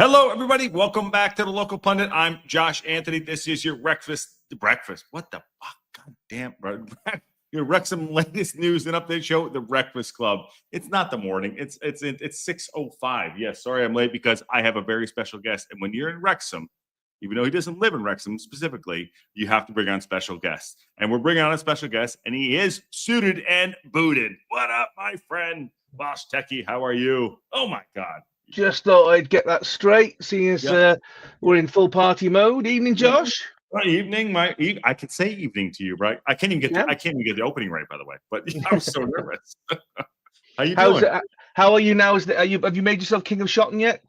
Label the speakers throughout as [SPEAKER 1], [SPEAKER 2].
[SPEAKER 1] Hello, everybody. Welcome back to the Local Pundit. I'm Josh Anthony. This is your breakfast. What the fuck? God damn, bro. Your Wrexham latest news and update show, the Breakfast Club. It's not the morning. It's 6:05. Yes, sorry I'm late because I have a very special guest. And when you're in Wrexham, even though he doesn't live in Wrexham specifically, you have to bring on special guests. And we're bringing on a special guest, and he is suited and booted. What up, my friend? Boss Techie, how are you? Oh, my God.
[SPEAKER 2] Just thought I'd get that straight, seeing as we're in full party mode. Evening, Josh.
[SPEAKER 1] Evening, I can say evening to you, right? I can't even get the opening right, by the way. But I'm so nervous. How you doing?
[SPEAKER 2] How are you now? Have you made yourself king of Shotton yet?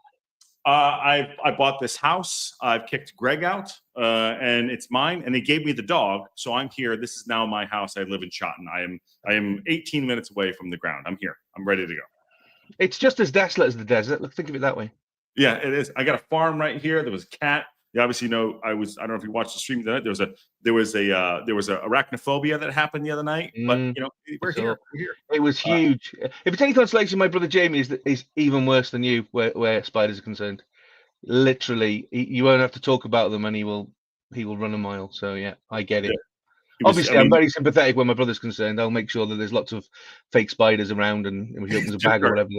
[SPEAKER 1] I bought this house. I've kicked Greg out, and it's mine. And they gave me the dog, so I'm here. This is now my house. I live in Shotton. I am 18 minutes away from the ground. I'm here. I'm ready to go.
[SPEAKER 2] It's just as desolate as the desert. Look, think of it that way.
[SPEAKER 1] Yeah, it is. I got a farm right here. There was a cat. You obviously know I don't know if you watched the stream tonight. There was a arachnophobia that happened the other night. But we're here.
[SPEAKER 2] It was huge. If it's any consolation, my brother Jamie is even worse than you where spiders are concerned. Literally, you won't have to talk about them, and he will run a mile. So yeah, I get it. Yeah. Obviously, I'm very sympathetic when my brother's concerned. I'll make sure that there's lots of fake spiders around, and if he opens a bag or whatever,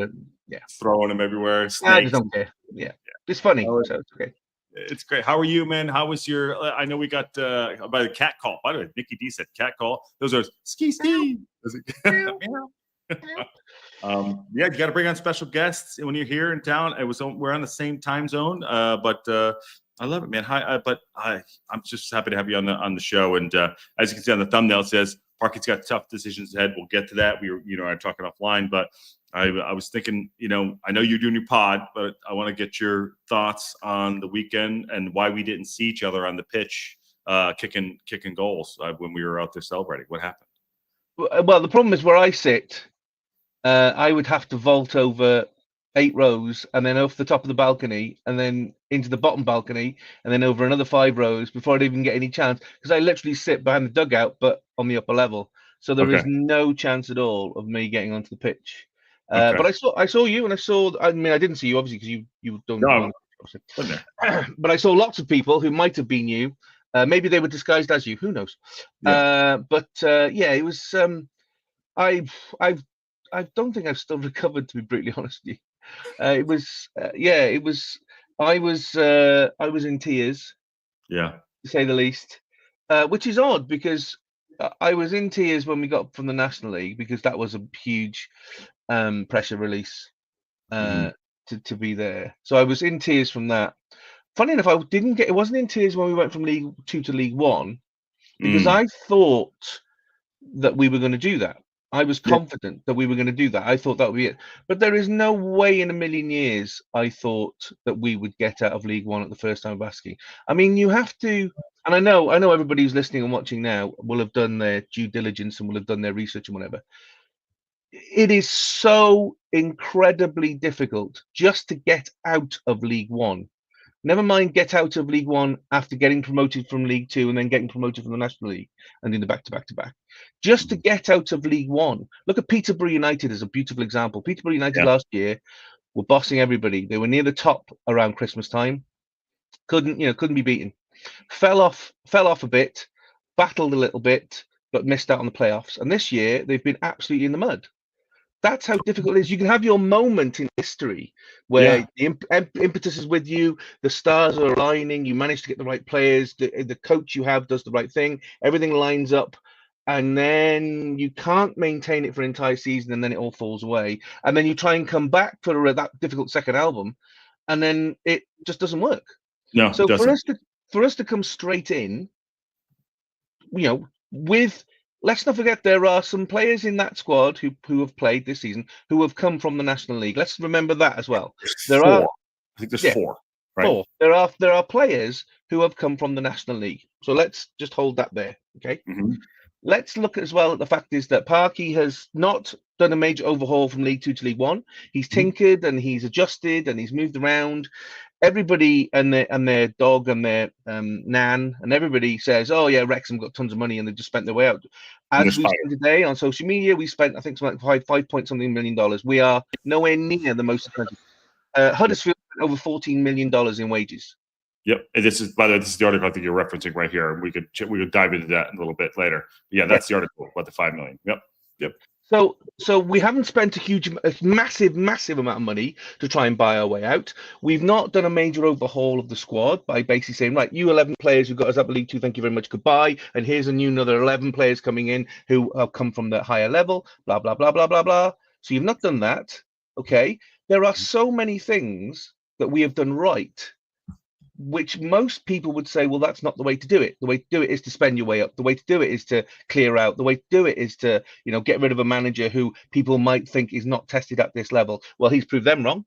[SPEAKER 1] throwing them everywhere.
[SPEAKER 2] I just don't care. Yeah. It's funny, so it's okay.
[SPEAKER 1] It's great. How are you, man? How was your? I know we got by the cat call. By the way, Nikki D said cat call. Those are ski. You got to bring on special guests when you're here in town. We're on the same time zone, but. I love it, man. Hi, I'm just happy to have you on the show. And as you can see on the thumbnail, it says Parky's got tough decisions ahead. We'll get to that. We were, I'm talking offline, but I was thinking, I know you're doing your pod, but I want to get your thoughts on the weekend and why we didn't see each other on the pitch kicking goals when we were out there celebrating. What happened?
[SPEAKER 2] Well, the problem is where I sit, I would have to vault over 8 rows and then off the top of the balcony and then into the bottom balcony and then over another 5 rows before I'd even get any chance, because I literally sit behind the dugout but on the upper level, so there is no chance at all of me getting onto the pitch. But I saw you, and I didn't see you obviously because you don't know. But I saw lots of people who might have been you. Maybe they were disguised as you, who knows. It was I don't think I've still recovered, to be brutally honest with you. I was in tears, to say the least, which is odd because I was in tears when we got up from the National League, because that was a huge pressure release to be there. So I was in tears from that. Funny enough, it wasn't in tears when we went from League 2 to League 1, because I thought that we were going to do that. I was confident that we were going to do that. I thought that would be it. But there is no way in a million years I thought that we would get out of League 1 at the first time of asking. I mean, you have to, and I know everybody who's listening and watching now will have done their due diligence and will have done their research and whatever. It is so incredibly difficult just to get out of League 1. Never mind get out of League 1 after getting promoted from League 2 and then getting promoted from the National League and doing the back-to-back-to-back. Just to get out of League 1. Look at Peterborough United as a beautiful example. Peterborough United last year were bossing everybody. They were near the top around Christmas time. Couldn't be beaten. Fell off a bit, battled a little bit, but missed out on the playoffs. And this year they've been absolutely in the mud. That's how difficult it is. You can have your moment in history where the impetus is with you, the stars are aligning, you manage to get the right players, the coach you have does the right thing, everything lines up, and then you can't maintain it for an entire season, and then it all falls away. And then you try and come back for that difficult second album, and then it just doesn't work.
[SPEAKER 1] No,
[SPEAKER 2] so for us to come straight in, with. Let's not forget there are some players in that squad who have played this season who have come from the National League. Let's remember that as well.
[SPEAKER 1] I think there's 4. Right?
[SPEAKER 2] 4. There are players who have come from the National League. So let's just hold that there. Okay.
[SPEAKER 1] Mm-hmm.
[SPEAKER 2] Let's look as well at the fact is that Parky has not done a major overhaul from League 2 to League 1. He's tinkered and he's adjusted and he's moved around. Everybody and their dog and their nan and everybody says, "Oh yeah, Wrexham got tons of money and they just spent their way out." As we said today on social media, we spent I think something like $5 point something $1 million. We are nowhere near the most expensive. Huddersfield over $14 million in wages.
[SPEAKER 1] Yep. And this is, by the way, this is the article I think you're referencing right here. We could dive into that a little bit later. But yeah, that's the article about the $5 million. Yep.
[SPEAKER 2] So we haven't spent a massive amount of money to try and buy our way out. We've not done a major overhaul of the squad by basically saying, right, you 11 players who got us up League Two, thank you very much, goodbye. And here's another 11 players coming in who have come from the higher level, blah, blah, blah, blah, blah, blah. So you've not done that. Okay. There are so many things that we have done right, which most people would say, well, that's not the way to do it. The way to do it is to spend your way up. The way to do it is to clear out. The way to do it is to, get rid of a manager who people might think is not tested at this level. Well, he's proved them wrong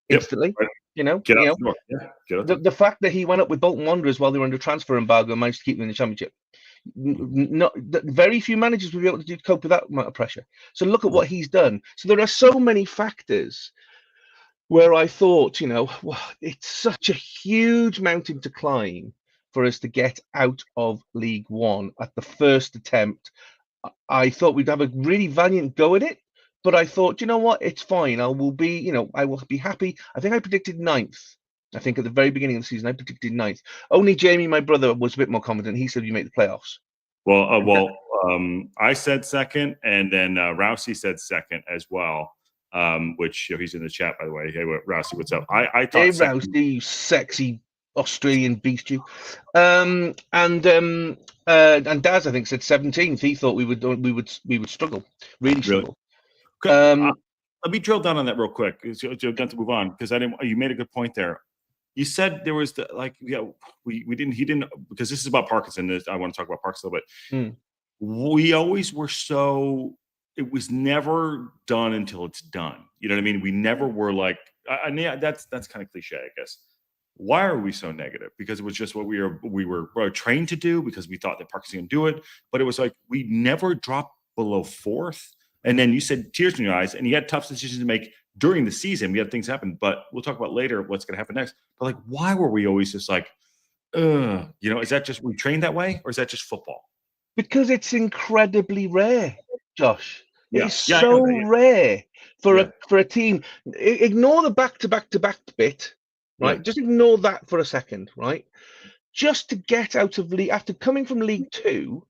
[SPEAKER 2] instantly.
[SPEAKER 1] Right.
[SPEAKER 2] The fact that he went up with Bolton Wanderers while they were under transfer embargo and managed to keep them in the Championship. Very few managers will be able to cope with that amount of pressure. So look at what he's done. So there are so many factors where I thought, it's such a huge mountain to climb for us to get out of League One at the first attempt. I thought we'd have a really valiant go at it, but I thought, you know what, it's fine. I will be happy. I think I predicted 9th. I think at the very beginning of the season, I predicted 9th. Only Jamie, my brother, was a bit more confident. He said you make the playoffs.
[SPEAKER 1] I said second, and then Rousey said second as well. Which he's in the chat, by the way. Hey, Rousey, what's up? I thought.
[SPEAKER 2] Hey, Rousey, you sexy Australian beast, you. And Daz, I think, said 17th. He thought we would struggle, really struggle.
[SPEAKER 1] Let me drill down on that real quick. Got to move on because you made a good point there. You said there was we didn't because this is about Parkinson. I want to talk about Parkinson a little bit. We always were so. It was never done until it's done. You know what I mean? We never were like, that's kind of cliche, I guess. Why are we so negative? Because it was just what we were trained to do because we thought that Parkinson would do it. But it was like, we never dropped below 4th. And then you said tears in your eyes and you had tough decisions to make during the season. We had things happen, but we'll talk about later what's going to happen next. But like, why were we always just like, is that just we trained that way or is that just football?
[SPEAKER 2] Because it's incredibly rare, Josh. It's so rare for a team. Ignore the back-to-back bit, right? Just ignore that for a second, right? Just to get out of league after coming from League Two,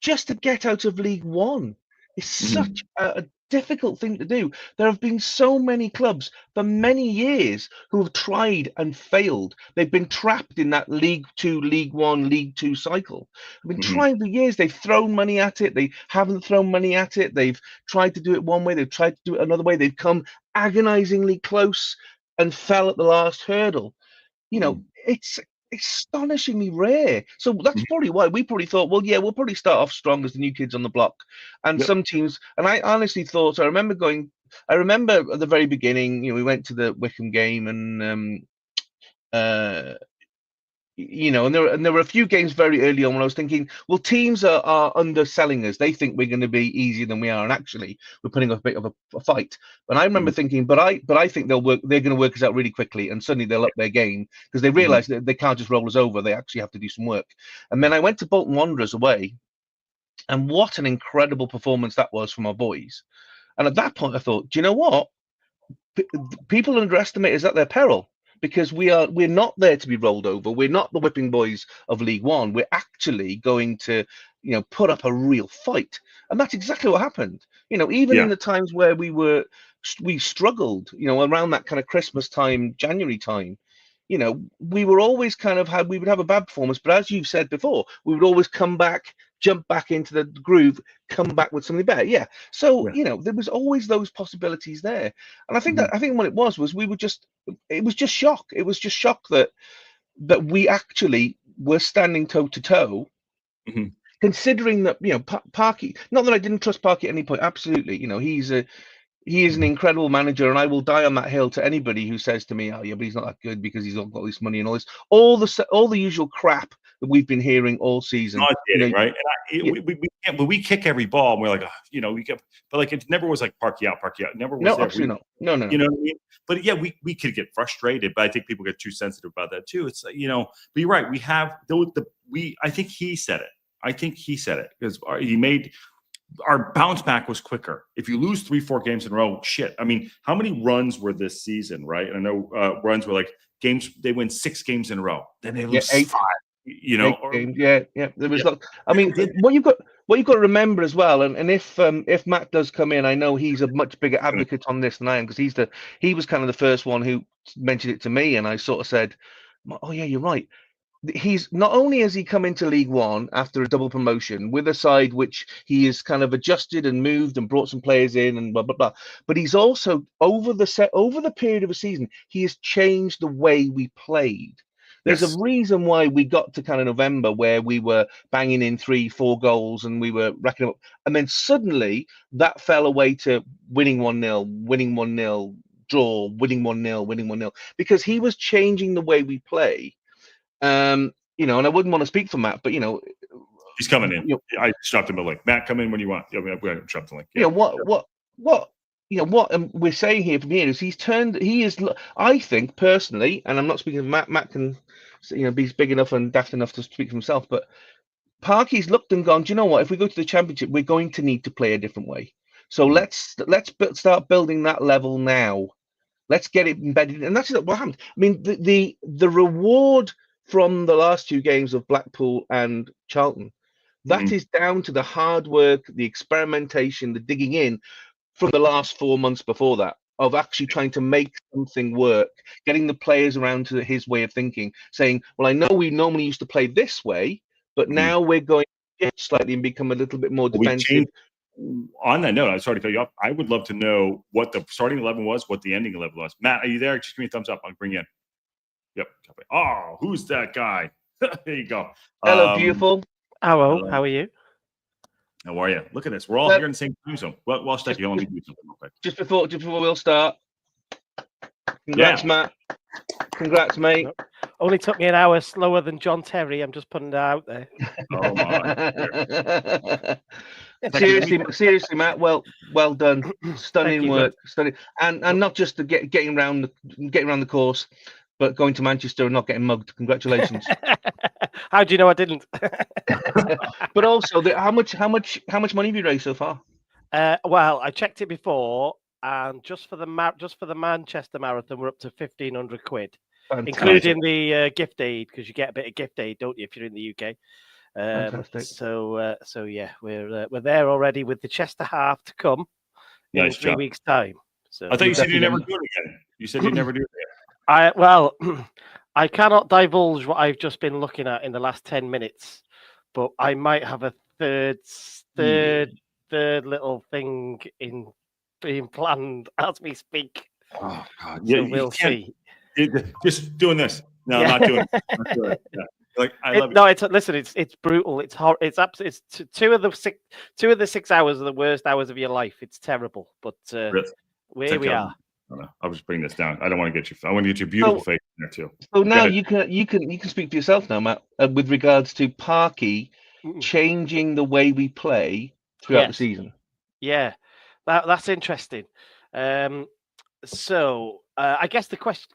[SPEAKER 2] just to get out of League One is such a difficult thing to do. There have been so many clubs for many years who have tried and failed. They've been trapped in that League Two, League One, League Two cycle. They've been trying for years. They've thrown money at it. They haven't thrown money at it. They've tried to do it one way. They've tried to do it another way. They've come agonizingly close and fell at the last hurdle. It's astonishingly rare. So that's probably why we probably thought, well, yeah, we'll probably start off strong as the new kids on the block. And some teams, and I honestly thought, I remember at the very beginning, we went to the Wickham game and and there were a few games very early on when I was thinking, well, teams are underselling us. They think we're going to be easier than we are, and actually we're putting up a bit of a fight. And I remember thinking, but I think they're going to work us out really quickly, and suddenly they'll up their game because they realize that they can't just roll us over. They actually have to do some work. And then I went to Bolton Wanderers away, and what an incredible performance that was from our boys. And at that point, I thought, do you know what? People underestimate us at their peril. Because we're not there to be rolled over. We're not the whipping boys of League One. We're actually going to, put up a real fight, and that's exactly what happened. Even in the times where we struggled, around that kind of Christmas time, January time, we were always we would have a bad performance, but as you've said before, we would always come back, jump back into the groove, come back with something better. Yeah. So, there was always those possibilities there. And I think what it was it was just shock. It was just shock that we actually were standing toe to toe, considering that, Parky, not that I didn't trust Parky at any point. Absolutely. He is an incredible manager, and I will die on that hill to anybody who says to me, "Oh, yeah, but he's not that good because he's got all this money and all this, all the usual crap that we've been hearing all season."
[SPEAKER 1] Not kidding, right? And we kick every ball, and we're like, but like it never was like Parky out. Never was.
[SPEAKER 2] No,
[SPEAKER 1] there.
[SPEAKER 2] absolutely not. No.
[SPEAKER 1] You know what I mean? But yeah, we could get frustrated, but I think people get too sensitive about that too. It's but you're right. We have I think he said it. because he made. our bounce back was quicker. If you lose 3-4 games in a row, shit. I mean, how many runs were this season, right? And I know runs were like games, they win 6 games in a row. Then they lose
[SPEAKER 2] 8.
[SPEAKER 1] 5, you know.
[SPEAKER 2] Yeah. There was I mean, what you've got to remember as well, and if Matt does come in, I know he's a much bigger advocate on this than I am, because he was kind of the first one who mentioned it to me, and I sort of said, oh yeah, you're right. He's not only has he come into League One after a double promotion with a side which he has kind of adjusted and moved and brought some players in and blah blah blah, but he's also over the period of a season, he has changed the way we played. There's a reason why we got to kind of November where we were banging in 3-4 goals and we were racking up, and then suddenly that fell away to winning 1-0, winning 1-0, draw, winning 1-0, winning 1-0, because he was changing the way we play. You know, and I wouldn't want to speak for Matt, but you know,
[SPEAKER 1] he's coming in. I stopped him a link. Matt, come in when you want. Yeah, we dropped the link.
[SPEAKER 2] Yeah. What we're saying here from here is he is, I think personally, and I'm not speaking of Matt. Matt can, you know, be big enough and daft enough to speak for himself, but Parky's looked and gone, do you know what? If we go to the Championship, we're going to need to play a different way. So let's start building that level now. Let's get it embedded, and that's what happened. I mean, the reward from the last 2 games of Blackpool and Charlton, that is down to the hard work, the experimentation, the digging in from the last 4 months before that, of actually trying to make something work, getting the players around to his way of thinking, saying, well, I know we normally used to play this way, but now we're going to shift slightly and become a little bit more defensive.
[SPEAKER 1] On that note, I'm sorry to cut you off. I would love to know what the starting 11 was, what the ending 11 was. Matt, are you there? Just give me a thumbs up. I'll bring you in. Yep. Oh, who's that guy? There you go.
[SPEAKER 2] Hello, beautiful.
[SPEAKER 3] Hello. How are you?
[SPEAKER 1] How are you? Look at this. We're all here in the same time zone. Well, Stecky, let me do something real quick.
[SPEAKER 2] Just before we'll start. Congrats, Matt. Congrats, mate.
[SPEAKER 3] Only took me an hour slower than John Terry. I'm just putting it out there.
[SPEAKER 1] Oh my.
[SPEAKER 2] Seriously, Matt. Well done. Stunning work. Stunning, and not just the getting around the course, but going to Manchester and not getting mugged. Congratulations.
[SPEAKER 3] How do you know I didn't?
[SPEAKER 2] But also, how much money have you raised so far?
[SPEAKER 3] Well, I checked it before, and just for the Manchester Marathon, we're up to 1,500 quid, including the gift aid, because you get a bit of gift aid, don't you, if you're in the UK? So yeah, we're there already with the Chester half to come in 3 weeks' time. So
[SPEAKER 1] I thought you said you'd never do it again. You said you'd never do it again.
[SPEAKER 3] Well, I cannot divulge what I've just been looking at in the last 10 minutes, but I might have a third little thing being planned as we speak.
[SPEAKER 1] Oh God!
[SPEAKER 3] So we'll see.
[SPEAKER 1] Just doing this. No, I'm not doing it. I'm not doing it. Yeah. Like I love it.
[SPEAKER 3] No, it's brutal. It's horrible. It's absolutely. It's 2 of the 6 hours are the worst hours of your life. It's terrible. But here we are.
[SPEAKER 1] I'll just bring this down. I don't want to get you. I want to get your beautiful face in there too.
[SPEAKER 2] So now you can speak for yourself now, Matt, with regards to Parky changing the way we play throughout the season.
[SPEAKER 3] Yeah, that's interesting. So I guess the question.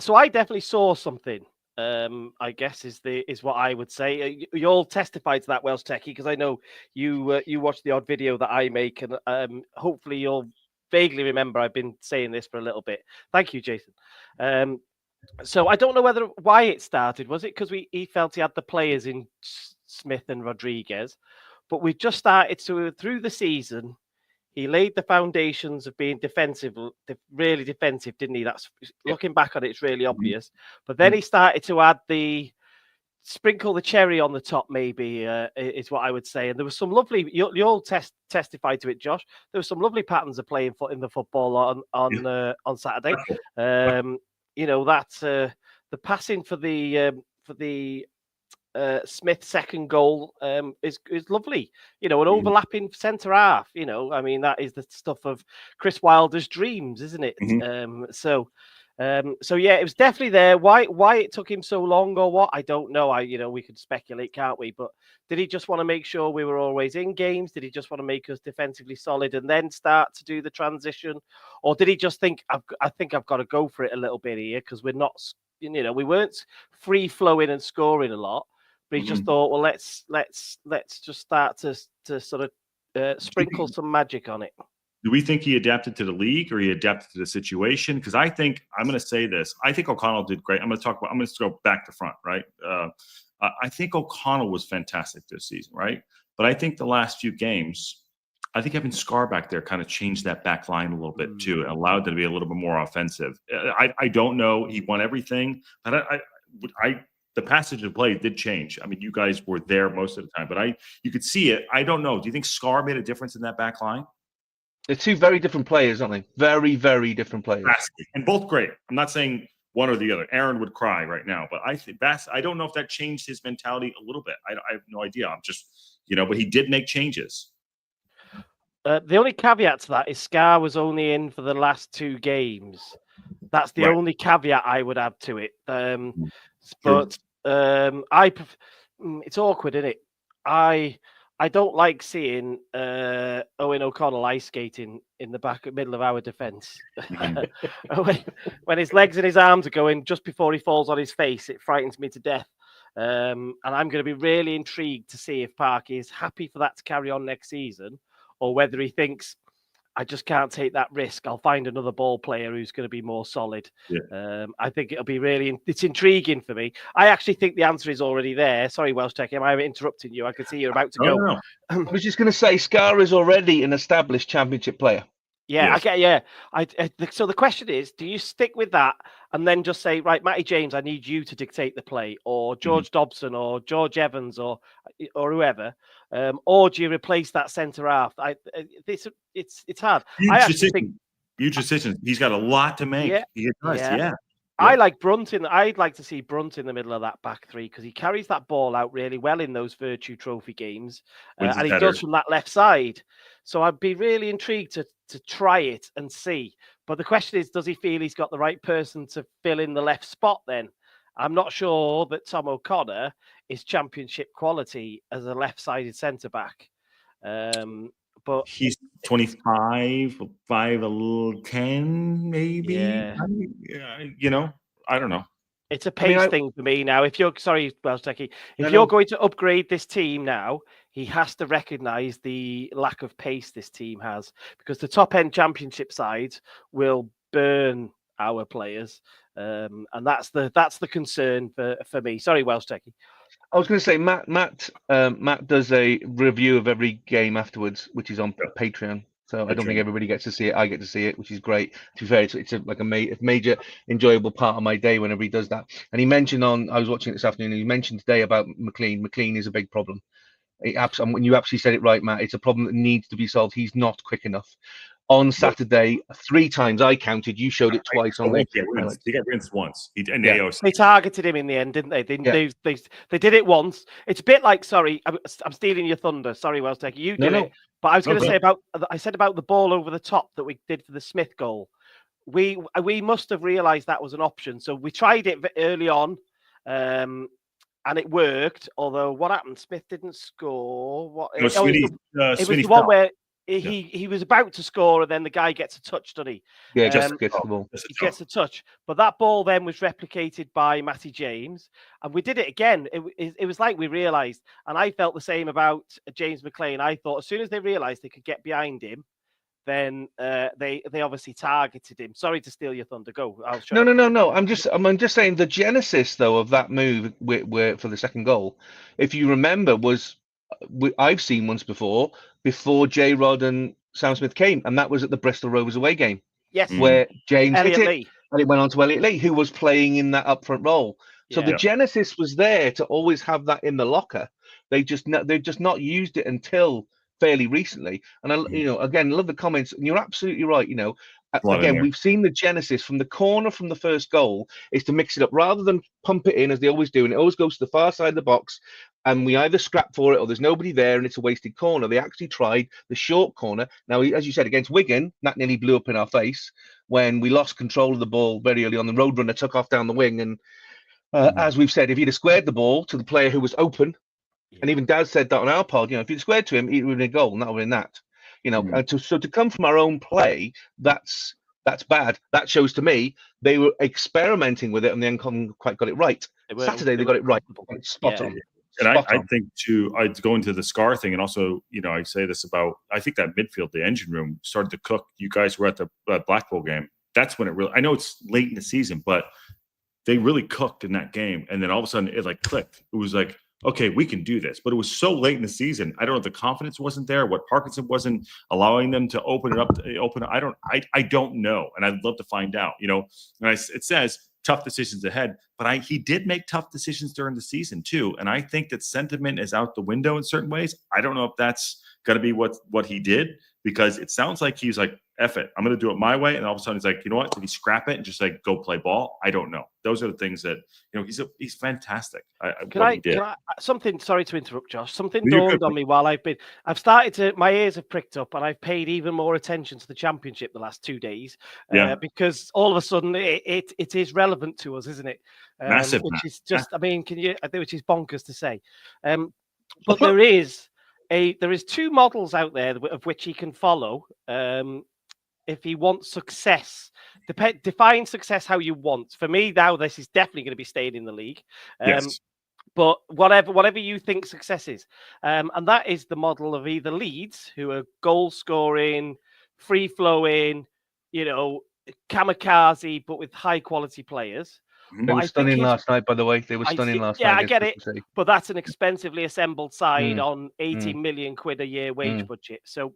[SPEAKER 3] So I definitely saw something. I guess is what I would say. You all testified to that, Welsh Techie, because I know you watch the odd video that I make, and hopefully you'll vaguely remember I've been saying this for a little bit. Thank you, Jason. So I don't know why it started. Was it because he felt he had the players in Smith and Rodriguez, but we just started through the season. He laid the foundations of being defensive, really defensive, didn't he? That's looking back on it, it's really obvious. But then he started to add sprinkle the cherry on the top, maybe, is what I would say. And there was some lovely, you all testified to it, Josh. There were some lovely patterns of playing in the football on Saturday. You know, that's the passing for the Smith second goal is lovely, you know, an overlapping centre half, you know, I mean, that is the stuff of Chris Wilder's dreams, isn't it? So yeah, it was definitely there. Why it took him so long or what, I don't know. We could speculate, can't we? But did he just want to make sure we were always in games? Did he just want to make us defensively solid and then start to do the transition? Or did he just think, I think I've got to go for it a little bit here, because we're not, we weren't free flowing and scoring a lot. But he just thought, well, let's just start to sort of sprinkle some magic on it.
[SPEAKER 1] Do we think he adapted to the league or he adapted to the situation? Because I think I'm going to say this. I think O'Connell did great. I'm going to go back to front, right? I think O'Connell was fantastic this season, right? But I think the last few games, I think having Scar back there kind of changed that back line a little bit too, and allowed them to be a little bit more offensive. I don't know. He won everything, but the passage of play did change. I mean, you guys were there most of the time, but you could see it. I don't know. Do you think Scar made a difference in that back line?
[SPEAKER 2] They're two very different players, aren't they? Very, very different players.
[SPEAKER 1] And both great. I'm not saying one or the other. Aaron would cry right now, but I think I don't know if that changed his mentality a little bit. I have no idea. I'm just, but he did make changes.
[SPEAKER 3] The only caveat to that is Scar was only in for the last 2 games. That's the only caveat I would add to it. But it's awkward, isn't it? I don't like seeing Owen O'Connell ice skating in the middle of our defence. When his legs and his arms are going just before he falls on his face, it frightens me to death. And I'm going to be really intrigued to see if Parky is happy for that to carry on next season, or whether he thinks, I just can't take that risk. I'll find another ball player who's going to be more solid. Yeah. I think it'll be it's intriguing for me. I actually think the answer is already there. Sorry, Welsh Tech, am I interrupting you? I can see you're about to go.
[SPEAKER 2] No. I was just going to say, Scar is already an established championship player.
[SPEAKER 3] Yeah, yes. Yeah. So the question is, do you stick with that and then just say, right, Matty James, I need you to dictate the play, or George Dobson, or George Evans, or whoever, or do you replace that centre half? It's hard.
[SPEAKER 1] Huge decision. He's got a lot to make. Yeah, he does. Yeah.
[SPEAKER 3] I like Brunt I'd like to see Brunt in the middle of that back three, because he carries that ball out really well in those Virtue Trophy games, and he does from that left side. So I'd be really intrigued to try it and see. But the question is, does he feel he's got the right person to fill in the left spot then? I'm not sure that Tom O'Connor is championship quality as a left-sided centre-back. But
[SPEAKER 1] he's 25, 5'10", maybe.
[SPEAKER 3] Yeah.
[SPEAKER 1] I don't know.
[SPEAKER 3] It's a pace thing for me now. If you're Welsh Techie, you're going to upgrade this team now, he has to recognise the lack of pace this team has, because the top end championship sides will burn our players, and that's the concern for me. Sorry, Welsh Techie.
[SPEAKER 2] I was going to say Matt does a review of every game afterwards, which is on Patreon. So I don't think everybody gets to see it. I get to see it, which is great. To be fair, it's a major enjoyable part of my day whenever he does that. And he mentioned I was watching it this afternoon, and he mentioned today about McLean. McLean is a big problem. When you actually said it right, Matt, it's a problem that needs to be solved. He's not quick enough. On Saturday, 3 times I counted. You showed it twice on the.
[SPEAKER 1] He got rinsed once.
[SPEAKER 3] They targeted him in the end, didn't they? They did it once. It's a bit like, sorry, I'm stealing your thunder. Sorry, Welsh Tech, you did it. But I was going to say about the ball over the top that we did for the Smith goal. We must have realised that was an option, so we tried it early on, and it worked. Although what happened? Smith didn't score. It was the one where he was about to score, and then the guy gets a touch, doesn't he?
[SPEAKER 2] Yeah, just gets the ball.
[SPEAKER 3] He gets a touch, but that ball then was replicated by Matty James, and we did it again. It was like we realised, and I felt the same about James McLean. I thought as soon as they realised they could get behind him, then they obviously targeted him. Sorry to steal your thunder. Go.
[SPEAKER 2] No. I'm just saying the genesis though of that move for the second goal, if you remember, was I've seen once before J Rod and Sam Smith came, and that was at the Bristol Rovers away game.
[SPEAKER 3] Yes,
[SPEAKER 2] where James
[SPEAKER 3] Elliot
[SPEAKER 2] hit it,
[SPEAKER 3] Lee.
[SPEAKER 2] and it went on to Elliot Lee, who was playing in that upfront role. So the genesis was there to always have that in the locker. They've just not used it until fairly recently. And again, love the comments. And you're absolutely right. Again, we've seen the genesis from the corner from the first goal is to mix it up rather than pump it in as they always do. And it always goes to the far side of the box, and we either scrap for it or there's nobody there and it's a wasted corner. They actually tried the short corner. Now, as you said, against Wigan, that nearly blew up in our face when we lost control of the ball very early on. The Roadrunner took off down the wing. And as we've said, if he'd have squared the ball to the player who was open, and even Dad said that on our pod, if you'd squared to him, he would have been a goal, and that would have been that. And to come from our own play, that's bad. That shows to me they were experimenting with it and then quite got it right. Saturday they got it right. Spot on.
[SPEAKER 1] And I think too, I'd go into the Scar thing, and also, I say this about, I think that midfield, the engine room started to cook. You guys were at the Blackpool game. That's when it really, I know it's late in the season, but they really cooked in that game. And then all of a sudden it like clicked. It was like, okay, we can do this. But it was so late in the season. I don't know if the confidence wasn't there, what Parkinson wasn't allowing them to open it up. I don't know. And I'd love to find out, and it says tough decisions ahead, but he did make tough decisions during the season too. And I think that sentiment is out the window in certain ways. I don't know if that's going to be what he did, because it sounds like he's like, F it, I'm going to do it my way. And all of a sudden he's like, you know what? Did he scrap it and just like go play ball? I don't know. Those are the things that, he's fantastic.
[SPEAKER 3] Sorry to interrupt, Josh. Something dawned on me while I've started to, my ears have pricked up, and I've paid even more attention to the Championship the last 2 days, because all of a sudden it is relevant to us, isn't it?
[SPEAKER 1] Massive.
[SPEAKER 3] Which is just, which is bonkers to say. But there is 2 models out there of which he can follow. If he wants success, define success how you want. For me, now this is definitely going to be staying in the league.
[SPEAKER 1] Yes.
[SPEAKER 3] But whatever you think success is, and that is the model of either Leeds, who are goal scoring, free flowing, kamikaze, but with high quality players.
[SPEAKER 2] They were stunning last night, by the way. They were stunning last night.
[SPEAKER 3] Yeah, I get it. But that's an expensively assembled side on 80 million quid a year wage budget. So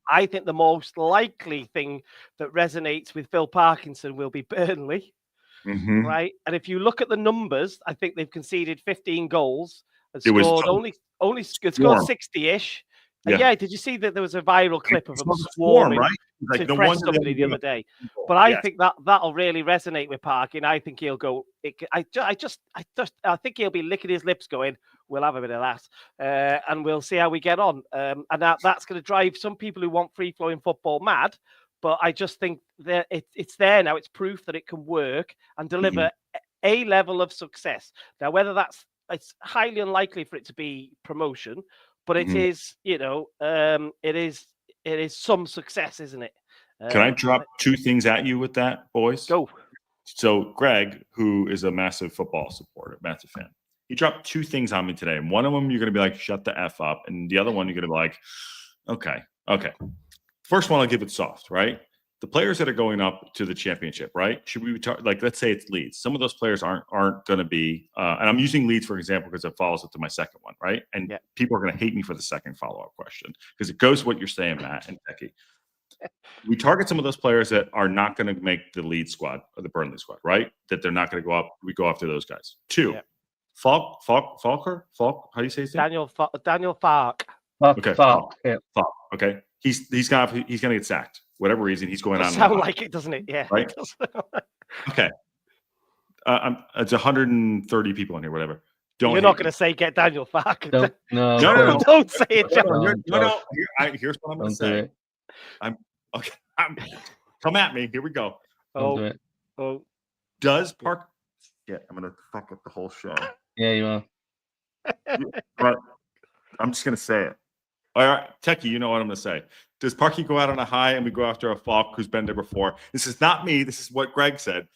[SPEAKER 3] I think the most likely thing that resonates with Phil Parkinson will be Burnley, right? And if you look at the numbers, I think they've conceded 15 goals and scored only scored 60-ish. Yeah, did you see that there was a viral clip of them swarming, right? Like to press somebody the other day? But I think that'll really resonate with Parky, and I think he'll go. I think he'll be licking his lips, going, "We'll have a bit of that, and we'll see how we get on." And that's going to drive some people who want free flowing football mad. But I just think that it's there now. It's proof that it can work and deliver a level of success. Now, whether it's highly unlikely for it to be promotion. But it is, it is some success, isn't it?
[SPEAKER 1] Can I drop 2 things at you with that, boys?
[SPEAKER 3] Go.
[SPEAKER 1] So Greg, who is a massive football supporter, massive fan, he dropped 2 things on me today. And one of them, you're going to be like, shut the F up. And the other one, you're going to be like, okay. First one, I'll give it soft, right? The players that are going up to the championship, right? Should we let's say it's Leeds. Some of those players aren't going to be, and I'm using Leeds for example because it follows up to my second one, right? And people are going to hate me for the second follow-up question because it goes what you're saying, Matt and Becky. We target some of those players that are not going to make the Leeds squad or the Burnley squad, right? That they're not going to go up. We go after those guys. 2, Falk. How do you say his name?
[SPEAKER 3] Daniel Fark.
[SPEAKER 1] Okay,
[SPEAKER 2] Falk. Yeah.
[SPEAKER 1] Falk. Okay, he's gonna get sacked. Whatever reason, he's going on.
[SPEAKER 3] Sound like it, doesn't it? Yeah.
[SPEAKER 1] Right. Okay. It's 130 people in here. Whatever.
[SPEAKER 3] You're not going to say get Daniel Fark.
[SPEAKER 2] No.
[SPEAKER 3] Don't say it, John.
[SPEAKER 1] No. Here's what I'm going to say. Come at me. Here we go.
[SPEAKER 3] Oh.
[SPEAKER 1] Does Park? Yeah, I'm going to fuck up the whole show.
[SPEAKER 2] Yeah, you are.
[SPEAKER 1] But I'm just going to say it. All right, Techie, you know what I'm going to say. Does Parky go out on a high and we go after a Falk who's been there before? This is not me. This is what Greg said.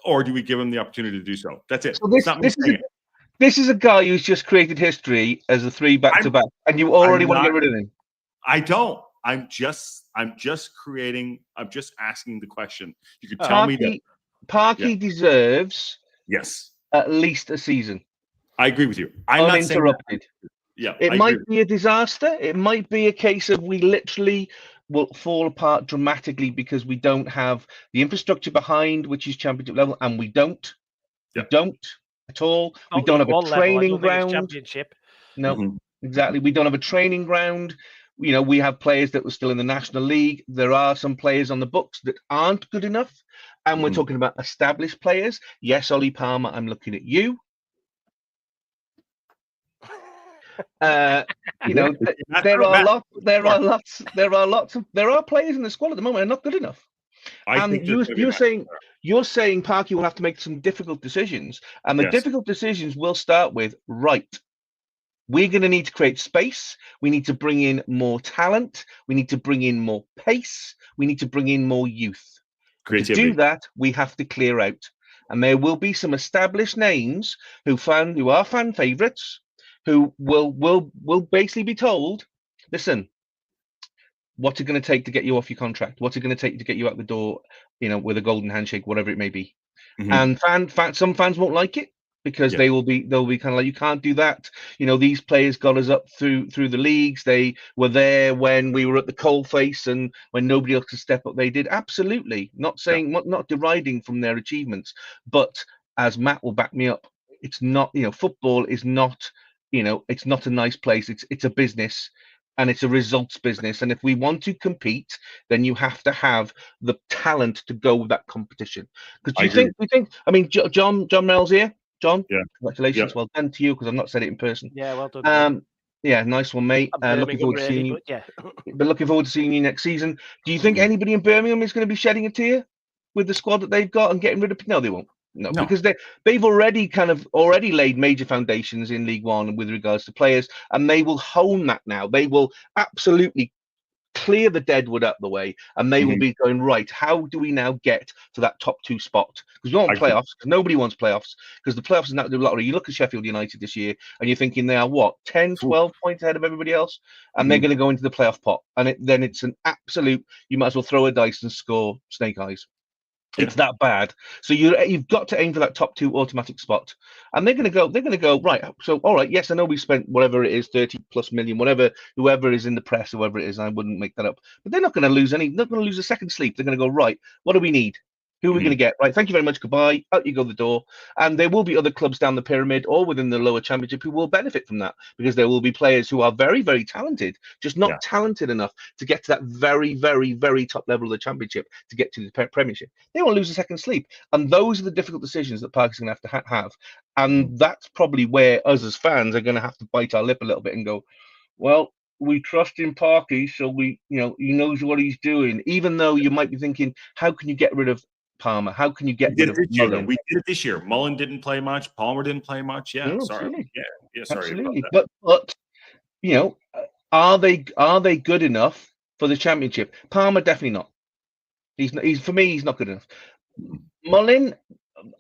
[SPEAKER 1] Or do we give him the opportunity to do so? That's it.
[SPEAKER 2] So this is a guy who's just created history as a 3 back-to-back, and you already want to get rid of him.
[SPEAKER 1] I don't. I'm just creating. I'm just asking the question. You could tell me that
[SPEAKER 2] Parky deserves at least a season.
[SPEAKER 1] I agree with you. I'm not
[SPEAKER 2] uninterrupted.
[SPEAKER 1] Yeah,
[SPEAKER 2] it might be a disaster. It might be a case of we literally will fall apart dramatically because we don't have the infrastructure behind, which is championship level, and we don't at all. We don't have a training ground.
[SPEAKER 3] Championship.
[SPEAKER 2] No, exactly. We don't have a training ground. We have players that were still in the National League. There are some players on the books that aren't good enough, and we're talking about established players. Yes, Ollie Palmer, I'm looking at you. There are players in the squad at the moment are not good enough. You're saying Parky will have to make some difficult decisions, and the difficult decisions will start with we're going to need to create space. We need to bring in more talent. We need to bring in more pace. We need to bring in more youth.
[SPEAKER 1] Creativity.
[SPEAKER 2] To do that, we have to clear out, and there will be some established names who are fan favourites, who will basically be told, listen, what's it going to take to get you off your contract? What's it going to take to get you out the door, with a golden handshake, whatever it may be? And some fans won't like it because they'll be kind of like, you can't do that. These players got us up through the leagues. They were there when we were at the coalface and when nobody else could step up. They did. Absolutely. Not saying, not deriding from their achievements, but as Matt will back me up, it's not, football is not, it's not a nice place. It's a business. And it's a results business. And if we want to compete, then you have to have the talent to go with that competition. Because do you think, I mean, John Merrill's here. John, congratulations. Well done to you, because I've not said it in person.
[SPEAKER 3] Yeah, well done.
[SPEAKER 2] Yeah, nice one, mate. Looking forward to seeing you. But looking forward to seeing you next season. Do you think anybody in Birmingham is going to be shedding a tear with the squad that they've got and getting rid of? No, they won't. No, because they've already laid major foundations in League One with regards to players, and they will hone that now. They will absolutely clear the deadwood up the way, and they will be going, right, how do we now get to that top 2 spot? Because we want playoffs, because nobody wants playoffs, because the playoffs is not the lottery. You look at Sheffield United this year, and you're thinking they are, 10, 12 points ahead of everybody else, and they're going to go into the playoff pot. And then it's an absolute, you might as well throw a dice and score snake eyes. It's that bad. So you've got to aim for that top 2 automatic spot, and they're going to go right. So all right, yes, I know we spent whatever it is, 30+ million, whoever is in the press, whoever it is. I wouldn't make that up, but they're not going to lose not going to lose a second sleep. They're going to go, right, what do we need? Who are we going to get? Right, thank you very much. Goodbye. Out you go the door. And there will be other clubs down the pyramid or within the lower championship who will benefit from that, because there will be players who are very, very talented, just not talented enough to get to that very, very, very top level of the championship, to get to the Premiership. They won't lose a second sleep. And those are the difficult decisions that Park is going to have. And that's probably where us as fans are going to have to bite our lip a little bit and go, well, we trust in Parky, so he knows what he's doing. Even though you might be thinking, how can you get rid of Palmer? How can you get rid of Mullen?
[SPEAKER 1] We did it this year. Mullen didn't play much. Palmer didn't play much. Yeah,
[SPEAKER 2] no,
[SPEAKER 1] sorry.
[SPEAKER 2] Absolutely.
[SPEAKER 1] Sorry
[SPEAKER 2] absolutely.
[SPEAKER 1] about that.
[SPEAKER 2] But are they good enough for the championship? Palmer definitely not. For me, he's not good enough. Mullen,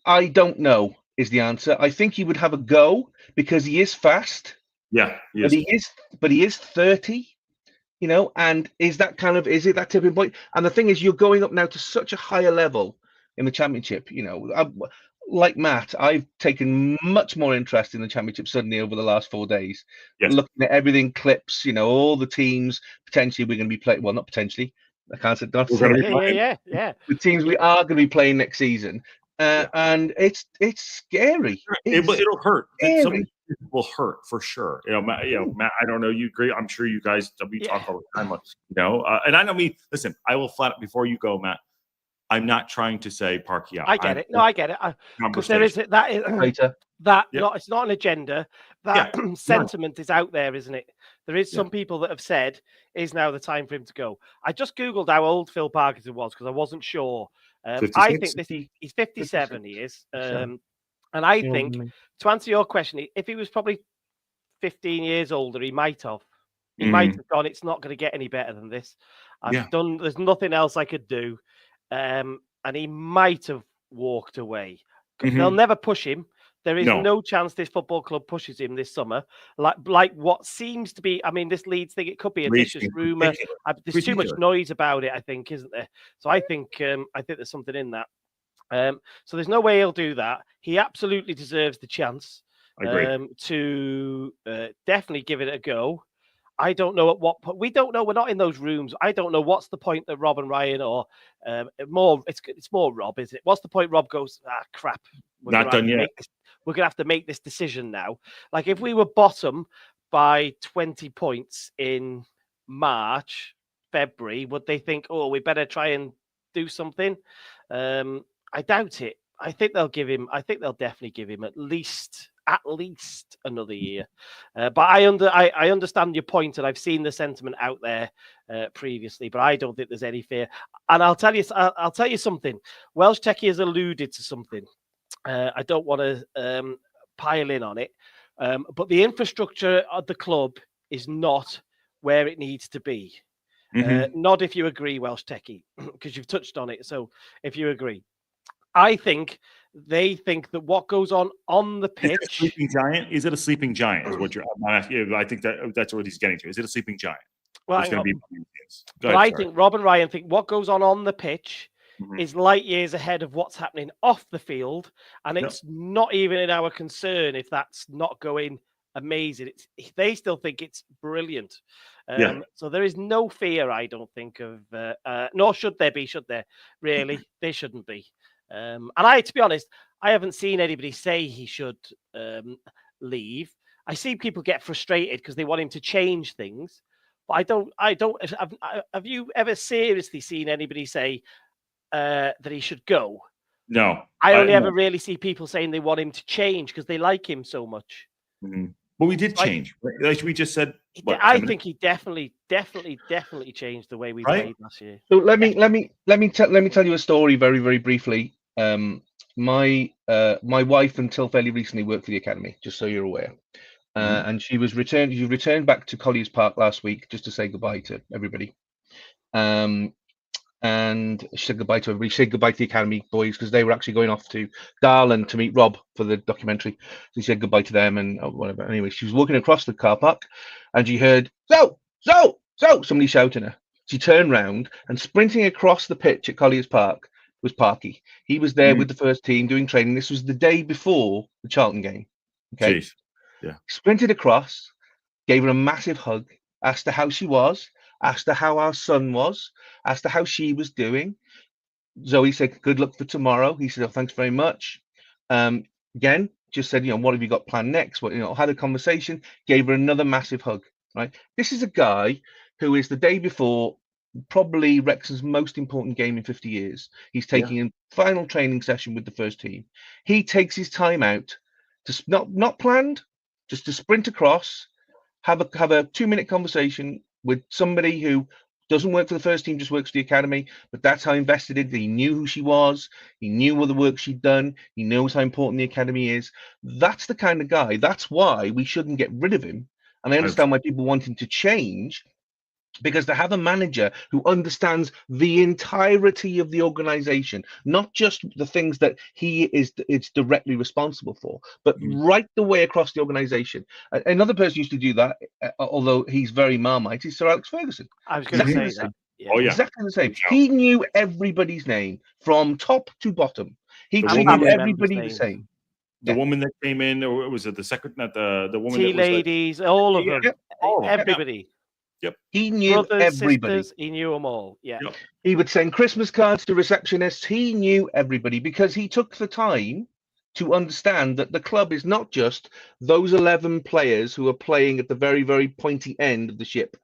[SPEAKER 2] I don't know is the answer. I think he would have a go because he is fast.
[SPEAKER 1] Yeah,
[SPEAKER 2] but he is 30. And is it that tipping point? And the thing is, you're going up now to such a higher level in the championship. Like Matt, I've taken much more interest in the championship suddenly over the last 4 days. Looking at everything, clips, all the teams potentially we're going to be playing. Well, not potentially. I can't say not.
[SPEAKER 3] Yeah.
[SPEAKER 2] The teams we are going to be playing next season, and it's scary.
[SPEAKER 1] It'll hurt. Some will hurt for sure. Matt, I don't know. You agree? I'm sure you guys talk all the time. And I don't mean. Listen, I will flat before you go, Matt. I'm not trying to say Parky out.
[SPEAKER 3] I get it. No, I get it. Because there is it's not an agenda. That sentiment is out there, isn't it? There is some people that have said, is now the time for him to go. I just Googled how old Phil Parkinson was because I wasn't sure. I think he's 57, he is. And I think, to answer your question, if he was probably 15 years older, he might have. He might have gone, it's not going to get any better than this. There's nothing else I could do. And he might have walked away. They'll never push him. There is no chance this football club pushes him this summer. Like what seems to be, I mean, this Leeds thing, it could be a vicious rumor. There's too much noise about it, I think, isn't there? So I think there's something in that. So there's no way he'll do that. He absolutely deserves the chance to definitely give it a go. I don't know at what point. We don't know. We're not in those rooms. I don't know what's the point that Rob and Ryan or it's more Rob, is it? What's the point Rob goes, crap.
[SPEAKER 1] Not done yet.
[SPEAKER 3] We're going to have to make this decision now. Like if we were bottom by 20 points in March, February, would they think, oh, we better try and do something? I doubt it. I think they'll definitely give him at least another year. But I understand your point, and I've seen the sentiment out there previously, but I don't think there's any fear. And I'll tell you something. Welsh Techie has alluded to something. I don't want to pile in on it, but the infrastructure of the club is not where it needs to be. Not if you agree, Welsh Techie, because you've touched on it. So if you agree, I think they think that what goes on the pitch.
[SPEAKER 1] Is it a sleeping giant? Is it a sleeping giant? Is what you're asking you. I think that's what he's getting to. Is it a sleeping giant?
[SPEAKER 3] Well,
[SPEAKER 1] It's going to be.
[SPEAKER 3] But I think Rob and Ryan think what goes on the pitch is light years ahead of what's happening off the field, and it's not even in our concern if that's not going amazing. They still think it's brilliant. So there is no fear, I don't think, of nor should there be, should there? Really, they shouldn't be. And to be honest, I haven't seen anybody say he should leave. I see people get frustrated because they want him to change things, but I don't. Have you ever seriously seen anybody say that he should go?
[SPEAKER 1] No.
[SPEAKER 3] I only ever really see people saying they want him to change because they like him so much.
[SPEAKER 1] But we did change. Like we just said.
[SPEAKER 3] I think he definitely changed the way we played last year.
[SPEAKER 2] So let me tell you a story very, very briefly. My wife until fairly recently worked for the academy, just so you're aware. And she returned back to Colliers Park last week just to say goodbye to everybody. And she said goodbye to everybody. She said goodbye to the academy boys because they were actually going off to Darlin to meet Rob for the documentary. So she said goodbye to them and whatever. Anyway, she was walking across the car park and she heard so somebody shouting her. She turned round and sprinting across the pitch at Colliers Park was Parky. He was there with the first team doing training. This was the day before the Charlton game. Okay.
[SPEAKER 1] Jeez. Yeah.
[SPEAKER 2] Sprinted across, gave her a massive hug, asked her how she was, asked her how our son was, asked her how she was doing. Zoe said, good luck for tomorrow. He said, oh, thanks very much. Again, just said, what have you got planned next? Had a conversation, gave her another massive hug, right? This is a guy who is the day before probably Wrexham's most important game in 50 years. He's taking a final training session with the first team. He takes his time out to not planned, just to sprint across, have a 2-minute conversation with somebody who doesn't work for the first team, just works for the academy. But that's how invested in it. He knew who she was. He knew all the work she'd done. He knows how important the academy is. That's the kind of guy. That's why we shouldn't get rid of him. And I understand why people want him to change, because to have a manager who understands the entirety of the organization, not just the things that it's directly responsible for, but right the way across the organization. Another person used to do that, although he's very Marmite, is Sir Alex Ferguson.
[SPEAKER 3] I was going to say that.
[SPEAKER 2] Yeah. Oh, yeah. Exactly the same. He knew everybody's name from top to bottom. He treated everybody the same.
[SPEAKER 1] The woman that came in, or was it the second? Not the woman.
[SPEAKER 3] Tea ladies, all of them, everybody.
[SPEAKER 2] Yep. He knew everybody.
[SPEAKER 3] Sisters, he knew them all. Yeah.
[SPEAKER 1] Yep.
[SPEAKER 2] He would send Christmas cards to receptionists. He knew everybody because he took the time to understand that the club is not just those 11 players who are playing at the very, very pointy end of the ship.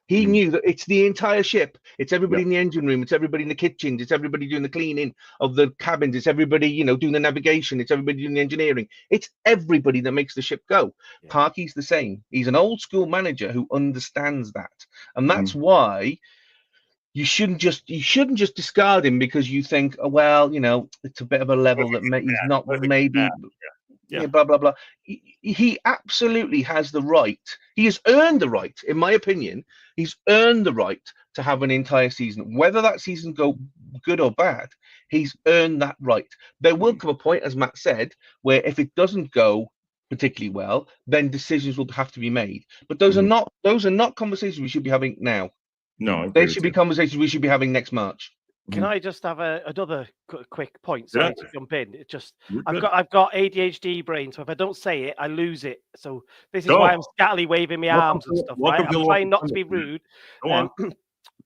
[SPEAKER 2] He knew that it's the entire ship. It's everybody in the engine room. It's everybody in the kitchens. It's everybody doing the cleaning of the cabins. It's everybody, doing the navigation. It's everybody doing the engineering. It's everybody that makes the ship go. Yeah. Parky's the same. He's an old school manager who understands that. And that's why you shouldn't just discard him because you think, oh, well, it's a bit of a level that he's not maybe. Blah, blah, blah. He absolutely has the right. He has earned the right, in my opinion. He's earned the right to have an entire season. Whether that season go good or bad, he's earned that right. There will come a point, as Matt said, where if it doesn't go particularly well, then decisions will have to be made. But those are not conversations we should be having now.
[SPEAKER 1] No,
[SPEAKER 2] they should be conversations we should be having next March.
[SPEAKER 3] Can I just have another quick point? Sorry to jump in. It just I've got ADHD brain, so if I don't say it, I lose it. So this is why I'm scatterly waving my arms and stuff. Right? I'm trying not to be rude.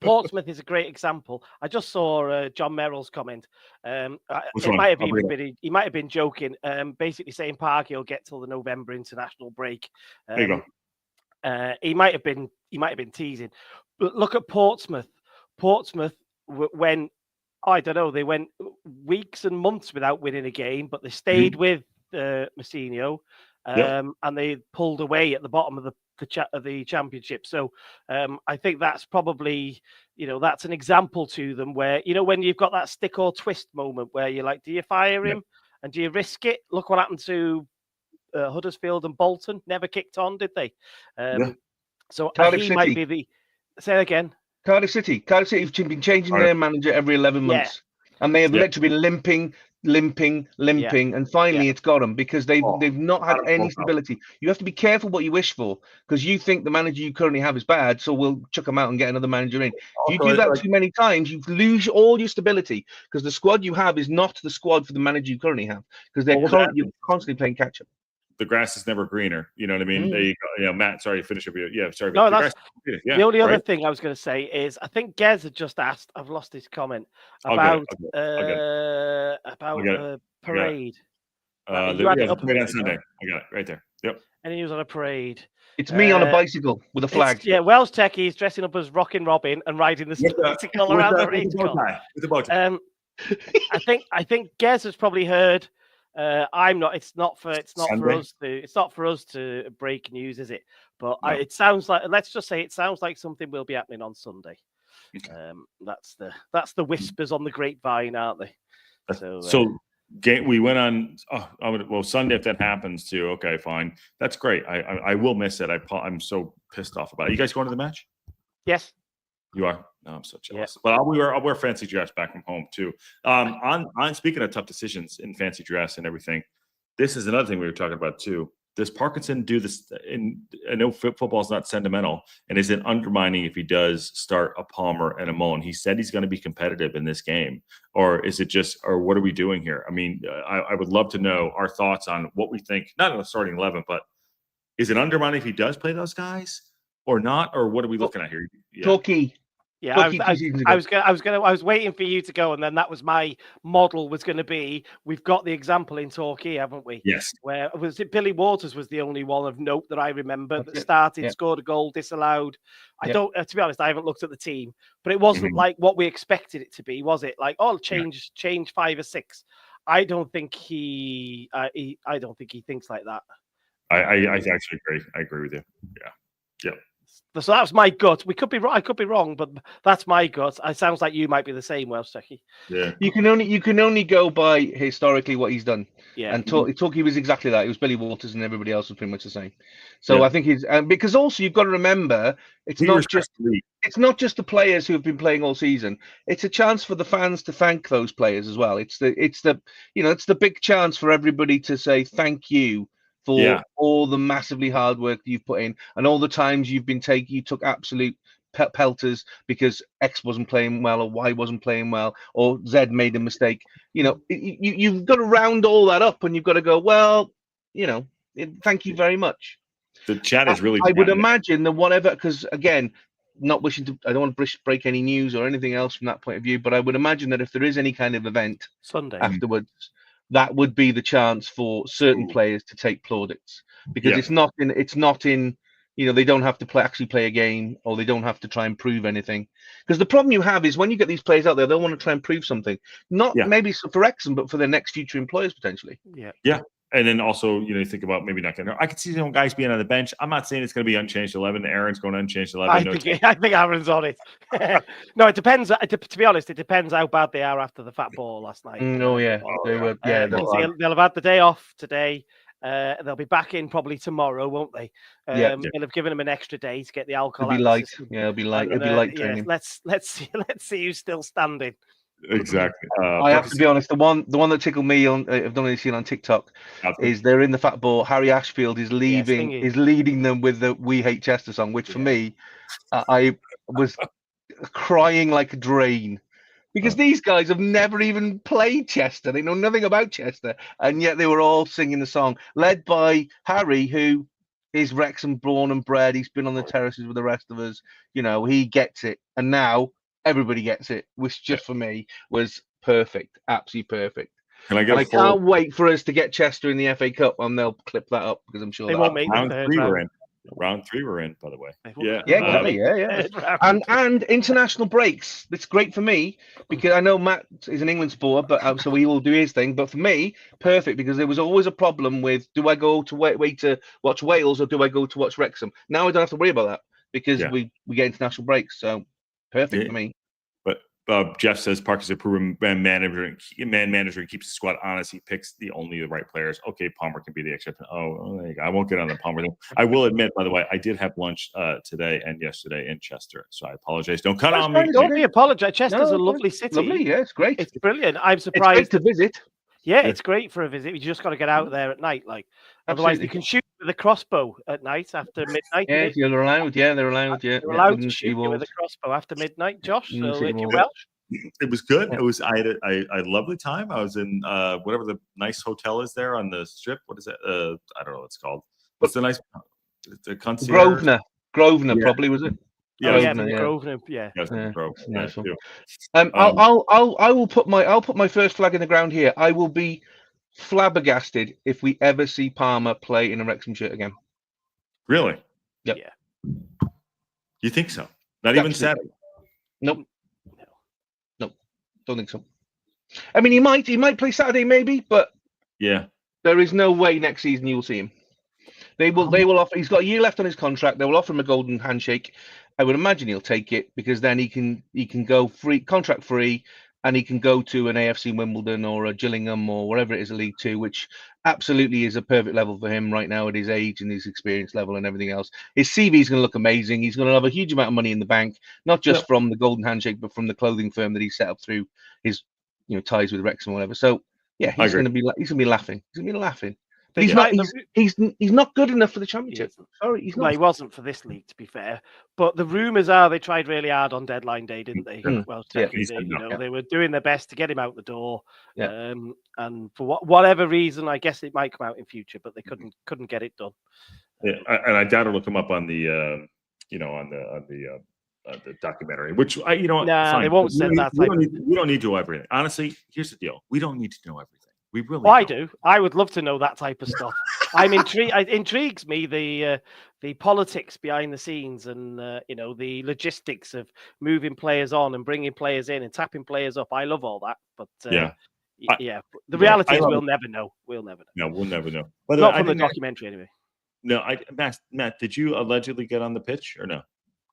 [SPEAKER 3] Portsmouth is a great example. I just saw John Merrill's comment. He might have been joking. Basically saying Parky will get till the November international break.
[SPEAKER 1] There you
[SPEAKER 3] go. He might have been teasing. But look at Portsmouth. When I don't know, they went weeks and months without winning a game, but they stayed with Massinio, and they pulled away at the bottom of the championship. So I think that's probably that's an example to them where when you've got that stick or twist moment where you're like, do you fire him and do you risk it? Look what happened to Huddersfield and Bolton. Never kicked on, did they? So he might be the. Say again.
[SPEAKER 2] Cardiff City have been changing their manager every 11 months. And they have literally been limping limping, and finally it's got them because they've not had any stability. You have to be careful what you wish for because you think the manager you currently have is bad, so we'll chuck them out and get another manager in. If you do that too many times, you lose all your stability because the squad you have is not the squad for the manager you currently have because you're constantly playing catch up.
[SPEAKER 1] The grass is never greener. You know what I mean? There you go. Matt, sorry, finish up your. Yeah, sorry.
[SPEAKER 3] No, that's the only other thing I was going to say is I think Gez had just asked. I've lost his comment about a parade.
[SPEAKER 1] Parade on Sunday. I got it right there. Yep.
[SPEAKER 3] And he was on a parade.
[SPEAKER 2] It's me on a bicycle with a flag.
[SPEAKER 3] Welsh techies dressing up as Rockin' Robin and riding the bicycle around the race course.
[SPEAKER 1] With the bow tie.
[SPEAKER 3] I think Gez has probably heard. I'm not. It's not for us to break news, is it? But no. It sounds like. Let's just say it sounds like something will be happening on Sunday. Okay. That's the whispers on the grapevine, aren't they?
[SPEAKER 1] We went on. Sunday if that happens too. Okay, fine. That's great. I will miss it. I'm so pissed off about it. You guys going to the match?
[SPEAKER 3] Yes.
[SPEAKER 1] You are? No, I'm so jealous. Yeah. But I'll wear fancy dress back from home too. On speaking of tough decisions in fancy dress and everything, this is another thing we were talking about too. Does Parkinson do this? I know football is not sentimental, and is it undermining if he does start a Palmer and a Mullen? He said he's going to be competitive in this game, or is it just, or what are we doing here? I mean, I would love to know our thoughts on what we think, not on the starting 11, but is it undermining if he does play those guys or not, or what are we looking at here?
[SPEAKER 2] Talkie.
[SPEAKER 3] Yeah, I was waiting for you to go, and then that was my model was going to be. We've got the example in Torquay, haven't we?
[SPEAKER 1] Yes.
[SPEAKER 3] Where was it? Billy Waters was the only one of note that I remember that started, scored a goal, disallowed. I don't. To be honest, I haven't looked at the team, but it wasn't like what we expected it to be, was it? Like, change 5 or 6. I don't think he thinks like that.
[SPEAKER 1] I actually agree. I agree with you. Yeah.
[SPEAKER 3] So that was my gut. I could be wrong, but that's my gut. It sounds like you might be the same, Welsh Techie.
[SPEAKER 1] Yeah.
[SPEAKER 2] You can only go by historically what he's done.
[SPEAKER 3] Yeah.
[SPEAKER 2] And Torquay was exactly that. It was Billy Waters, and everybody else was pretty much the same. So I think he's because also you've got to remember it's not just the players who have been playing all season. It's a chance for the fans to thank those players as well. It's the big chance for everybody to say thank you for all the massively hard work that you've put in and all the times you took absolute pelters because X wasn't playing well or Y wasn't playing well or Z made a mistake. You've got to round all that up and you've got to go, well, thank you very much.
[SPEAKER 1] The chat is really.
[SPEAKER 2] I would imagine that whatever, because again, not wishing to, I don't want to break any news or anything else from that point of view, but I would imagine that if there is any kind of event
[SPEAKER 3] Sunday
[SPEAKER 2] afterwards, that would be the chance for certain players to take plaudits because it's not in they don't have to actually play a game or they don't have to try and prove anything. Because the problem you have is when you get these players out there, they'll want to try and prove something, not maybe for Wrexham, but for their next future employers potentially.
[SPEAKER 1] Yeah. And then also, you think about maybe not getting. I could see some guys being on the bench. I'm not saying it's going to be unchanged 11. Aaron's going unchanged 11.
[SPEAKER 3] I think Aaron's on it. No, it depends. To be honest, it depends how bad they are after the fat ball last night.
[SPEAKER 2] They were.
[SPEAKER 3] They'll have had the day off today. They'll be back in probably tomorrow, won't they? They'll have given them an extra day to get the alcohol.
[SPEAKER 2] It'll be light. It'll be light. It'll be light training.
[SPEAKER 3] Let's see who's still standing.
[SPEAKER 1] Exactly.
[SPEAKER 2] I have to be honest. The one that tickled me on I've done only seen on TikTok is they're in the fat ball. Harry Ashfield is leading them with the "We Hate Chester" song, which for me, I was crying like a drain because these guys have never even played Chester. They know nothing about Chester, and yet they were all singing the song, led by Harry, who is Wrexham born and bred. He's been on the terraces with the rest of us. He gets it, and now everybody gets it, which just for me was perfect, absolutely perfect. I can't wait for us to get Chester in the FA Cup, and they'll clip that up because I'm sure
[SPEAKER 3] they won't make
[SPEAKER 1] round 3 we're in. Round 3 we're in, by the way.
[SPEAKER 2] Yeah, exactly. And international breaks. It's great for me because I know Matt is an England supporter, but so he will do his thing. But for me, perfect because there was always a problem with: do I go to wait to watch Wales or do I go to watch Wrexham? Now I don't have to worry about that because we get international breaks. So. Perfect for me.
[SPEAKER 1] But Jeff says Parker's a proven man manager and keeps the squad honest. He picks the right players. Okay, Palmer can be the exception. Oh, there you go. I won't get on the Palmer thing. I will admit, by the way, I did have lunch today and yesterday in Chester, so I apologize. Don't cut on me.
[SPEAKER 3] Don't be apologize. Chester's a lovely city.
[SPEAKER 2] Lovely, yeah, it's great.
[SPEAKER 3] It's brilliant. I'm surprised
[SPEAKER 2] to visit.
[SPEAKER 3] Yeah, it's great for a visit. You just got to get out there at night, like otherwise they can shoot with a crossbow at night after midnight.
[SPEAKER 2] Yeah, they're allowed. Yeah, they're allowed. Yeah,
[SPEAKER 3] they're allowed to shoot you with a crossbow after midnight, Josh. So if you're Welsh.
[SPEAKER 1] It was good. It was I had a lovely time. I was in whatever the nice hotel is there on the strip. What is it? I don't know what it's called. What's the nice the concierge?
[SPEAKER 2] Grosvenor probably, was it?
[SPEAKER 3] Yeah, Grosvenor. Yeah.
[SPEAKER 2] Nice one. I'll put my first flag in the ground here. I will be flabbergasted if we ever see Palmer play in a Wrexham shirt again.
[SPEAKER 1] Really?
[SPEAKER 2] Yep.
[SPEAKER 1] Yeah. You think so? Not even Saturday?
[SPEAKER 2] Nope. Nope. Don't think so. I mean, he might play Saturday maybe, but
[SPEAKER 1] yeah,
[SPEAKER 2] there is no way next season you will see him. They will offer. He's got a year left on his contract. They will offer him a golden handshake. I would imagine he'll take it because then he can go free, contract free, and he can go to an AFC Wimbledon or a Gillingham or wherever it is, a League Two, which absolutely is a perfect level for him right now at his age and his experience level and everything else. His CV is going to look amazing. He's going to have a huge amount of money in the bank, not just from the golden handshake, but from the clothing firm that he set up through his ties with Wrexham or whatever. So yeah, he's going to be laughing. He's going to be laughing. But he's not good enough for the Championship. Sorry, he's not.
[SPEAKER 3] Well, he wasn't for this league, to be fair. But the rumours are they tried really hard on deadline day, didn't they? Well, they were doing their best to get him out the door.
[SPEAKER 2] Yeah.
[SPEAKER 3] And for whatever reason, I guess it might come out in future, but they couldn't get it done.
[SPEAKER 1] Yeah, and I doubt it'll come up on the on the documentary, which
[SPEAKER 3] fine. They won't send that.
[SPEAKER 1] We don't need to know everything. Honestly, here's the deal: we don't need to know everything. We really.
[SPEAKER 3] Well, I do. I would love to know that type of stuff. I'm intrigued. It intrigues me the politics behind the scenes and the logistics of moving players on and bringing players in and tapping players up. I love all that, but the reality is we'll never know. We'll never know.
[SPEAKER 1] No, we'll never know.
[SPEAKER 3] Not from the documentary, anyway.
[SPEAKER 1] No, Matt, did you allegedly get on the pitch or no?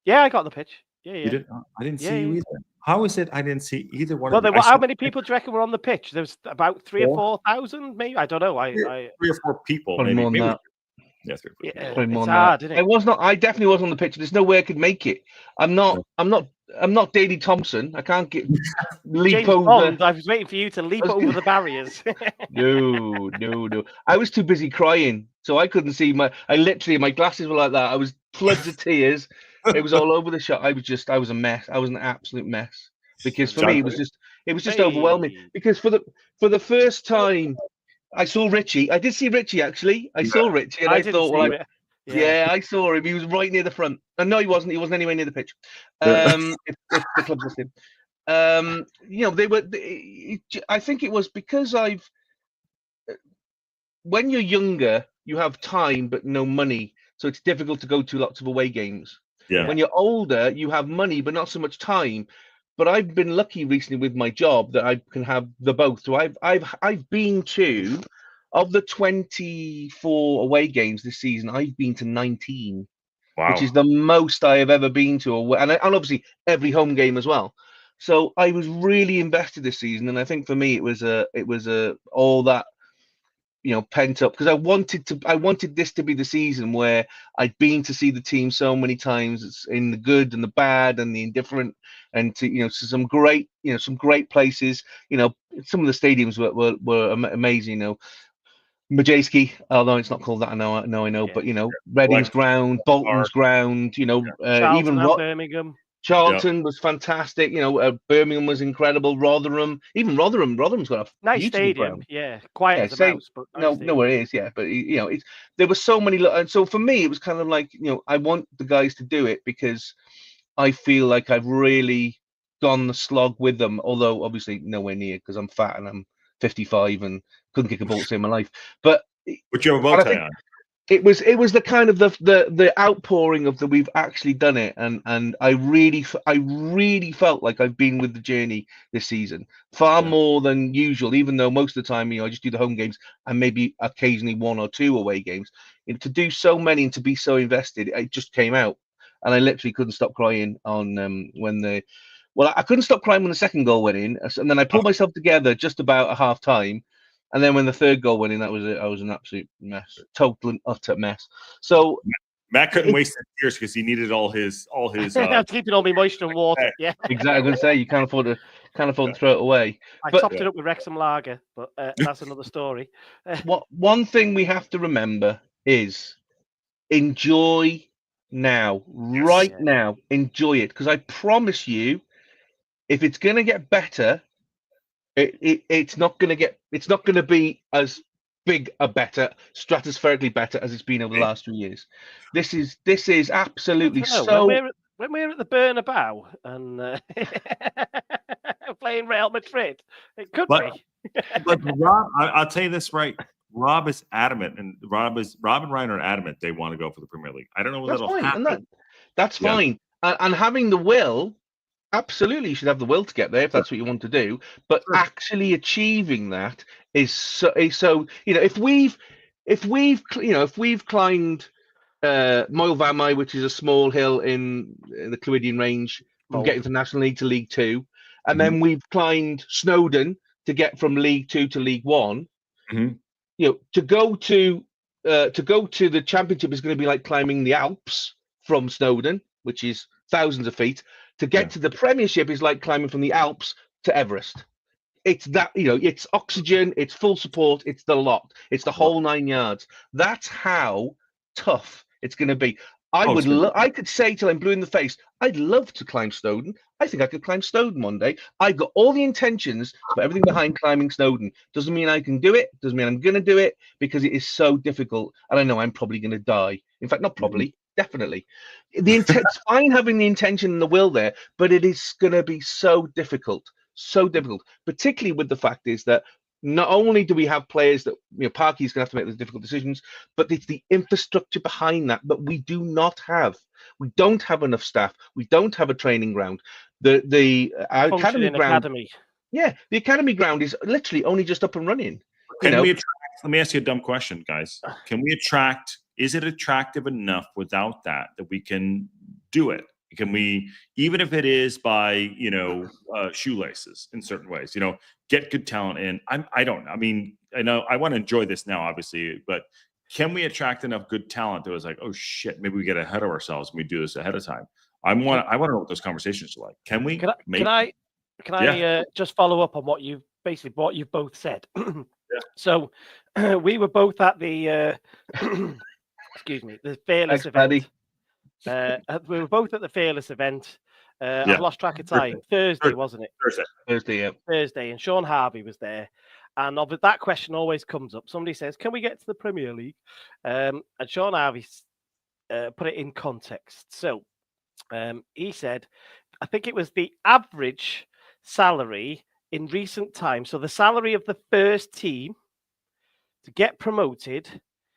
[SPEAKER 3] Yeah, I got the pitch. Yeah.
[SPEAKER 1] You did? I didn't see you either. How is it I didn't see either one
[SPEAKER 3] of
[SPEAKER 1] them?
[SPEAKER 3] How many people do you reckon were on the pitch? There was about 3,000 or 4,000, maybe. I don't know.
[SPEAKER 1] 3 or 4 people,
[SPEAKER 2] probably
[SPEAKER 1] maybe.
[SPEAKER 2] More than that.
[SPEAKER 1] Yeah, 3 or 4
[SPEAKER 3] people. It's hard, isn't it?
[SPEAKER 2] I was not. I definitely was on the pitch. There's no way I could make it. I'm not Daley Thompson. I can't leap
[SPEAKER 3] James
[SPEAKER 2] over.
[SPEAKER 3] Bond, I was waiting for you to leap over the barriers.
[SPEAKER 2] No. I was too busy crying, so I couldn't see my glasses were like that. I was floods of tears. It was all over the shot. I was a mess. I was an absolute mess. Because for me, it was just overwhelming. Because for the first time, I saw Richie. I did see Richie actually. I saw Richie, and I thought, I saw him. He was right near the front. And no, he wasn't. He wasn't anywhere near the pitch. If the club was him. They were. I think it was because when you're younger, you have time but no money, so it's difficult to go to lots of away games.
[SPEAKER 1] Yeah.
[SPEAKER 2] When you're older, you have money but not so much time. But I've been lucky recently with my job that I can have the both. So I've been to, of the 24 away games this season, I've been to 19, which is the most I have ever been to, and obviously every home game as well. So I was really invested this season, and I think for me it was all that pent up, because I wanted this to be the season where I'd been to see the team so many times. It's in the good and the bad and the indifferent, and to some great places. Some of the stadiums were amazing. Majewski, although it's not called that, I know, but Reading's ground, Bolton's ground, even
[SPEAKER 3] Birmingham.
[SPEAKER 2] Charlton was fantastic. Birmingham was incredible. Rotherham's got a
[SPEAKER 3] nice stadium.
[SPEAKER 2] Ground.
[SPEAKER 3] Yeah, quiet as a mouse, but
[SPEAKER 2] nowhere is. Yeah, but there were so many. And so for me, it was kind of like I want the guys to do it because I feel like I've really gone the slog with them. Although obviously nowhere near, because I'm fat and I'm 55 and couldn't kick a ball to save my life. But
[SPEAKER 1] you have a bow tie on.
[SPEAKER 2] It was the kind of the outpouring of we've actually done it, and I really felt like I've been with the journey this season far more than usual. Even though most of the time I just do the home games and maybe occasionally 1 or 2 away games, to do so many and to be so invested, it just came out, and I literally couldn't stop crying on I couldn't stop crying when the second goal went in, and then I pulled myself together just about a half time. And then when the third goal went in, that was it. I was an absolute mess, total and utter mess. So
[SPEAKER 1] Matt couldn't waste his tears because he needed all his.
[SPEAKER 3] I'm keeping all my moisture and water. Yeah,
[SPEAKER 2] exactly. I'm going to say you can't afford to throw it away.
[SPEAKER 3] I topped it up with Wrexham lager, but that's another story.
[SPEAKER 2] One thing we have to remember is enjoy now, right now. Enjoy it, because I promise you, if it's going to get better, it's not going to be as big a better, stratospherically better as it's been over the last 3 years. This is absolutely so.
[SPEAKER 3] When we're at the Bernabeu and playing Real Madrid, it could be.
[SPEAKER 1] But Rob, I'll tell you this right. Rob is adamant, and Rob and Ryan are adamant they want to go for the Premier League. I don't know when that'll happen.
[SPEAKER 2] That's fine. And having the will, absolutely, you should have the will to get there if that's what you want to do. But actually achieving that is so. If we've climbed Moel Famau, which is a small hill in the Clwydian Range, from getting from National League to League Two, and then we've climbed Snowdon to get from League Two to League One. To go to the Championship is going to be like climbing the Alps from Snowdon, which is thousands of feet. To get to the Premiership is like climbing from the Alps to Everest. It's that, it's oxygen, it's full support, it's the lot, it's the whole 9 yards. That's how tough it's going to be. I could say till I'm blue in the face, I'd love to climb Snowdon. I think I could climb Snowdon one day. I've got all the intentions of everything behind climbing Snowdon. Doesn't mean I can do it. Doesn't mean I'm going to do it, because it is so difficult. And I know I'm probably going to die. In fact, not probably, definitely. It's fine having the intention and the will there, but it is going to be so difficult, particularly with the fact is that not only do we have players that, Parky's going to have to make those difficult decisions, but it's the infrastructure behind that we do not have. We don't have enough staff. We don't have a training ground. The academy ground. Yeah, the academy ground is literally only just up and running.
[SPEAKER 1] Can we attract? Let me ask you a dumb question, guys. Can we attract? Is it attractive enough without that we can do it? Can we, even if it is by shoelaces in certain ways, get good talent in? I know I want to enjoy this now, obviously, but can we attract enough good talent that was like, oh shit, maybe we get ahead of ourselves and we do this ahead of time? I want to know what those conversations are like. Can we?
[SPEAKER 3] Can I just follow up on what you've both said? So we were both at the excuse me, the Fearless event. We were both at the Fearless event. I've lost track of time. Thursday, wasn't it?
[SPEAKER 2] Thursday, yeah.
[SPEAKER 3] Thursday, and Sean Harvey was there. And that question always comes up. Somebody says, "Can we get to the Premier League?" And Sean Harvey put it in context. So he said, I think it was the average salary in recent times. So the salary of the first team to get promoted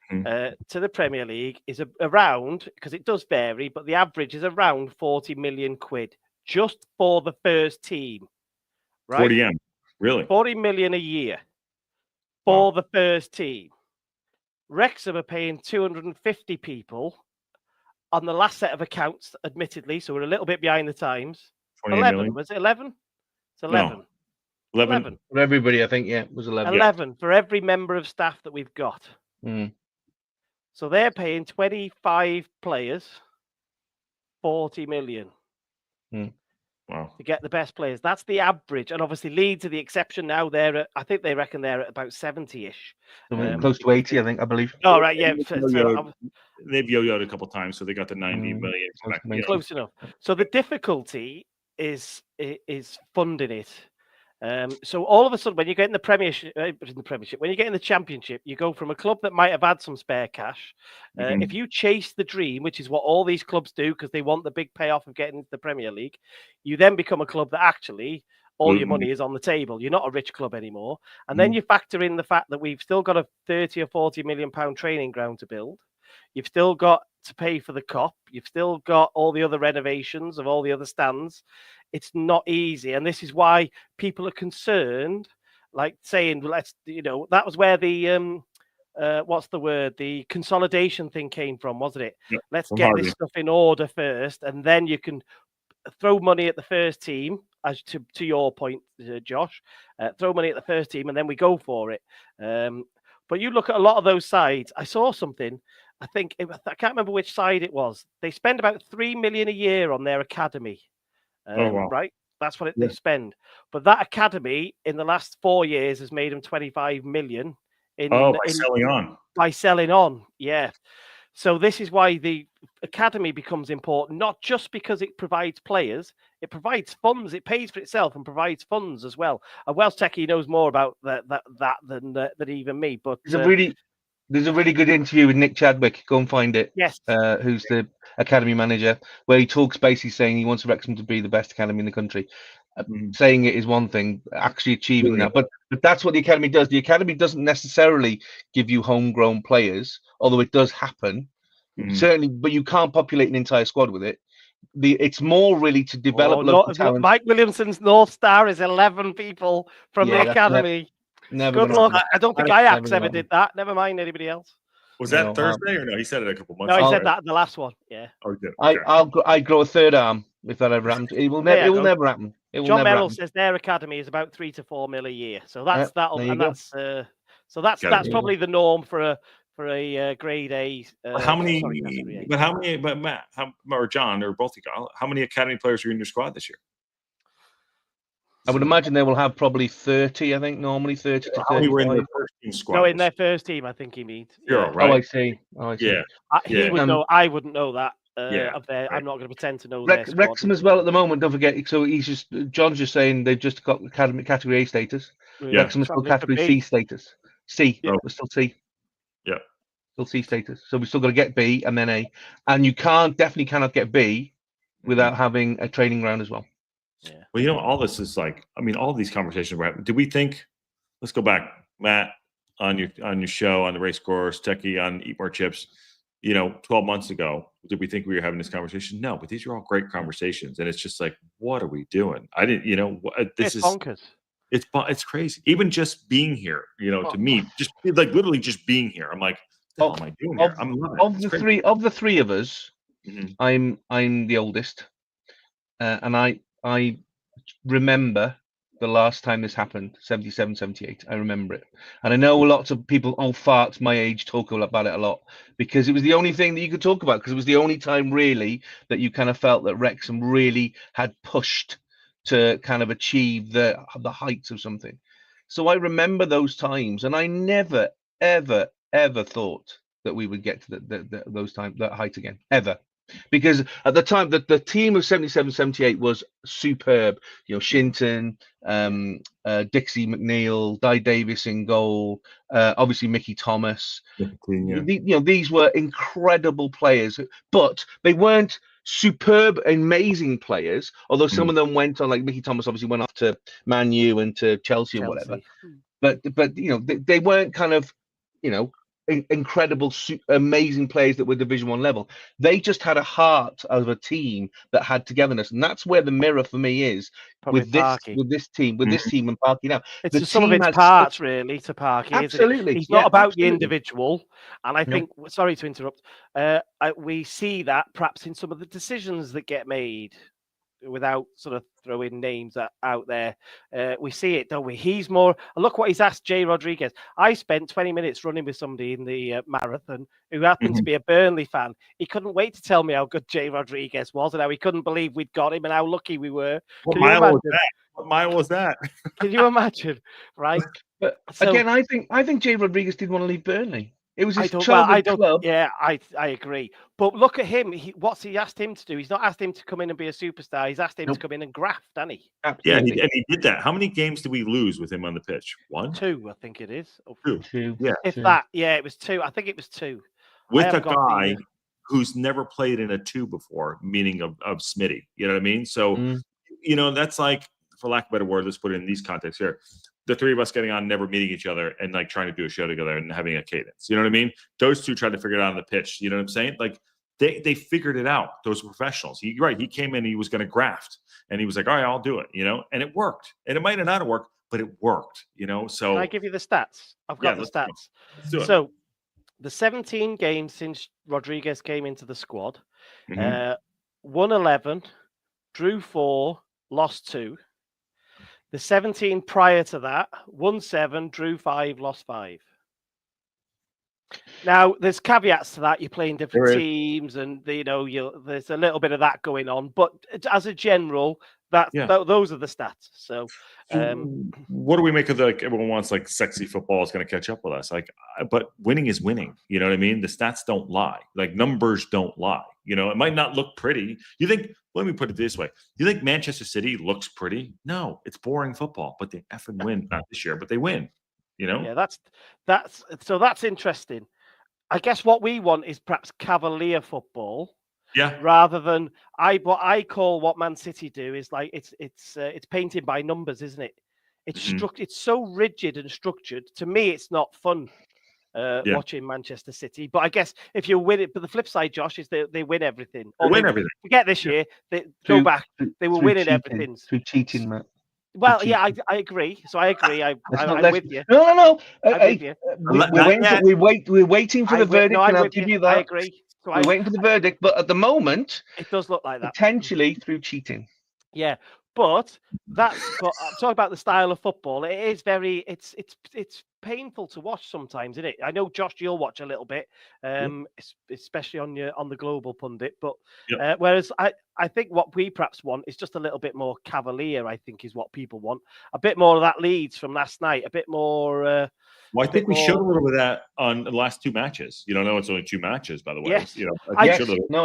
[SPEAKER 3] to the Premier League is around, because it does vary, but the average is around 40 million quid just for the first team. Right?
[SPEAKER 1] 40 M, really?
[SPEAKER 3] 40 million a year for the first team. Wrexham are paying 250 people on the last set of accounts, admittedly, so we're a little bit behind the times. 11, million. Was it 11? It's 11.
[SPEAKER 1] No. 11.
[SPEAKER 2] For everybody, I think, it was 11.
[SPEAKER 3] 11 for every member of staff that we've got. So they're paying 25 players 40 million to get the best players. That's the average. And obviously Leeds are the exception now. I think they reckon they're at about 70-ish.
[SPEAKER 2] Close to 80, I believe.
[SPEAKER 3] Oh, right, yeah.
[SPEAKER 1] They've yo-yoed a couple times, so they got the 90 million.
[SPEAKER 3] Close enough. So the difficulty is funding it. So all of a sudden, when you get in the Premiership, when you get in the Championship, you go from a club that might have had some spare cash. If you chase the dream, which is what all these clubs do because they want the big payoff of getting into the Premier League, you then become a club that actually all your money is on the table. You're not a rich club anymore. And then you factor in the fact that we've still got a 30 or 40 million pound training ground to build. You've still got to pay for the COP. You've still got all the other renovations of all the other stands. It's not easy. And this is why people are concerned, like saying, that was where the, what's the word? The consolidation thing came from, wasn't it? Yeah, let's get this stuff in order first. And then you can throw money at the first team, as to your point, Josh, throw money at the first team and then we go for it. But you look at a lot of those sides. I saw something. I can't remember which side it was. They spend about 3 million a year on their academy.
[SPEAKER 1] Wow.
[SPEAKER 3] Right? That's what they spend. But that academy in the last 4 years has made them 25 million by selling on. Yeah. So this is why the academy becomes important, not just because it provides players, it provides funds, it pays for itself and provides funds as well. A Welsh techie knows more about that than even me. But
[SPEAKER 2] there's a really good interview with Nick Chadwick. Go and find it.
[SPEAKER 3] Yes.
[SPEAKER 2] Who's the academy manager, where he talks basically saying he wants Wrexham to be the best academy in the country. Saying it is one thing, actually achieving that. But that's what the academy does. The academy doesn't necessarily give you homegrown players, although it does happen. Certainly, but you can't populate an entire squad with it. It's more really to develop local talent.
[SPEAKER 3] Mike Williamson's North Star is 11 people from the academy.
[SPEAKER 2] Never
[SPEAKER 3] Good luck. I don't think Ajax ever did that. Never mind anybody else.
[SPEAKER 1] Was that Thursday or no? He said it a couple months
[SPEAKER 3] ago.
[SPEAKER 1] No,
[SPEAKER 3] he said that in the last one. Yeah.
[SPEAKER 1] Oh, he did. Okay.
[SPEAKER 2] I grow a third arm if that ever happens. It will never happen.
[SPEAKER 3] John Merrill says their academy is about 3 to 4 mil a year. So that's that's probably the norm for a grade A.
[SPEAKER 1] How many? But Matt, or John, or both of you, how many academy players are in your squad this year?
[SPEAKER 2] I would imagine they will have probably 30. I think normally 30 to 35.
[SPEAKER 1] Were in their first team squad.
[SPEAKER 3] No, in their first team, I think he means.
[SPEAKER 1] Yeah. Right.
[SPEAKER 2] Oh, I see.
[SPEAKER 1] Yeah.
[SPEAKER 3] He would know. I wouldn't know that. I'm not going to pretend to know.
[SPEAKER 2] Wrexham as well at the moment. Don't forget. So John's just saying they've just got academy category A status.
[SPEAKER 1] Yeah.
[SPEAKER 2] Wrexham is still category C status. C.
[SPEAKER 1] Yeah.
[SPEAKER 2] We're still C.
[SPEAKER 1] Yeah.
[SPEAKER 2] Still C status. So we still got to get B and then A, and you definitely cannot get B without having a training ground as well.
[SPEAKER 3] Yeah.
[SPEAKER 1] Well, all this is all these conversations we're having. Do we think? Let's go back, Matt, on your show on the Race Course, Techie on Eat More Chips. 12 months ago, did we think we were having this conversation? No, but these are all great conversations, and it's just like, what are we doing? I didn't. This is
[SPEAKER 3] bonkers.
[SPEAKER 1] It's crazy. Even just being here, to me, just literally just being here, I'm like, what am I doing here? I'm loving it.
[SPEAKER 2] Of the three of us, I'm the oldest, and I remember the last time this happened, 77, 78. I remember it. And I know lots of people, old farts my age, talk about it a lot because it was the only thing that you could talk about, because it was the only time really that you kind of felt that Wrexham really had pushed to kind of achieve the heights of something. So I remember those times, and I never, ever, ever thought that we would get to that height again, ever. Because at the time, the team of 77, 78 was superb. Shinton, Dixie McNeil, Di Davis in goal, obviously Mickey Thomas. These were incredible players, but they weren't superb, amazing players. Although some of them went on, like Mickey Thomas, obviously went off to Man U and to Chelsea and whatever. But they weren't kind of incredible, amazing players that were Division 1 level. They just had a heart of a team that had togetherness, and that's where the mirror for me is with this team and Parky now.
[SPEAKER 3] It's the sum of its parts, really, to Parky.
[SPEAKER 2] Absolutely,
[SPEAKER 3] it's not about the individual, and I think. Sorry to interrupt. We see that perhaps in some of the decisions that get made. Without sort of throwing names out there, we see it, don't we? He's more. Look what he's asked Jay Rodriguez. I spent 20 minutes running with somebody in the marathon who happened to be a Burnley fan. He couldn't wait to tell me how good Jay Rodriguez was and how he couldn't believe we'd got him and how lucky we were.
[SPEAKER 1] What mile was that?
[SPEAKER 3] Can you imagine? Right.
[SPEAKER 2] But again, I think Jay Rodriguez did want to leave Burnley. It was his childhood club.
[SPEAKER 3] Yeah, I agree. But look at him. What's he asked him to do? He's not asked him to come in and be a superstar. He's asked him to come in and graft, hasn't he?
[SPEAKER 2] Absolutely.
[SPEAKER 1] Yeah, and he did that. How many games did we lose with him on the pitch? 1?
[SPEAKER 3] 2, I think it is.
[SPEAKER 1] Two.
[SPEAKER 3] Yeah. If that, it was 2. I think it was 2.
[SPEAKER 1] With a guy who's never played in a 2 before, meaning of Smitty. You know what I mean? So, that's like, for lack of a better word, let's put it in these contexts here. The three of us getting on, never meeting each other, and trying to do a show together and having a cadence. You know what I mean? Those two tried to figure it out on the pitch. You know what I'm saying? Like they figured it out. Those professionals. He came in, he was going to graft, and he was like, "All right, I'll do it." And it worked. And it might not have worked, but it worked. So
[SPEAKER 3] can I give you the stats? I've got the stats. So the 17 games since Rodriguez came into the squad, won 11, drew 4, lost 2. The 17 prior to that, won 7, drew 5, lost 5. Now, there's caveats to that. You're playing different teams, and there's a little bit of that going on. But as a general, those are the stats. So,
[SPEAKER 1] what do we make of everyone wants sexy football is going to catch up with us? But winning is winning. You know what I mean? The stats don't lie. Numbers don't lie. It might not look pretty. You think? Let me put it this way: you think Manchester City looks pretty? No, it's boring football. But they effing win. Not this year, but they win.
[SPEAKER 3] Yeah, that's interesting. I guess what we want is perhaps cavalier football.
[SPEAKER 1] Yeah.
[SPEAKER 3] Rather than what I call what Man City do is it's painting by numbers, isn't it? It's it's so rigid and structured. To me, it's not fun watching Manchester City. But I guess if you win it, but the flip side, Josh, is they win everything.
[SPEAKER 1] They win everything.
[SPEAKER 3] Forget this year. They go back. They were winning everything
[SPEAKER 2] through cheating, Matt.
[SPEAKER 3] Well, yeah, I agree. So I agree. I'm with you.
[SPEAKER 2] No.
[SPEAKER 3] I'm with you.
[SPEAKER 2] We're waiting for the verdict, and I'll give you that.
[SPEAKER 3] I agree. So
[SPEAKER 2] we're waiting for the verdict, but at the moment,
[SPEAKER 3] it does look like that.
[SPEAKER 2] Potentially through cheating.
[SPEAKER 3] Yeah, but I'm talking about the style of football. It is it's painful to watch sometimes, isn't it? I know, Josh, you'll watch a little bit, especially on the global pundit. But whereas I think what we perhaps want is just a little bit more cavalier. I think is what people want. A bit more of that Leeds from last night. A bit more.
[SPEAKER 1] Well, I think we showed a little bit of that on the last two matches. No, it's only 2 matches, by the way.
[SPEAKER 3] Yes.
[SPEAKER 2] I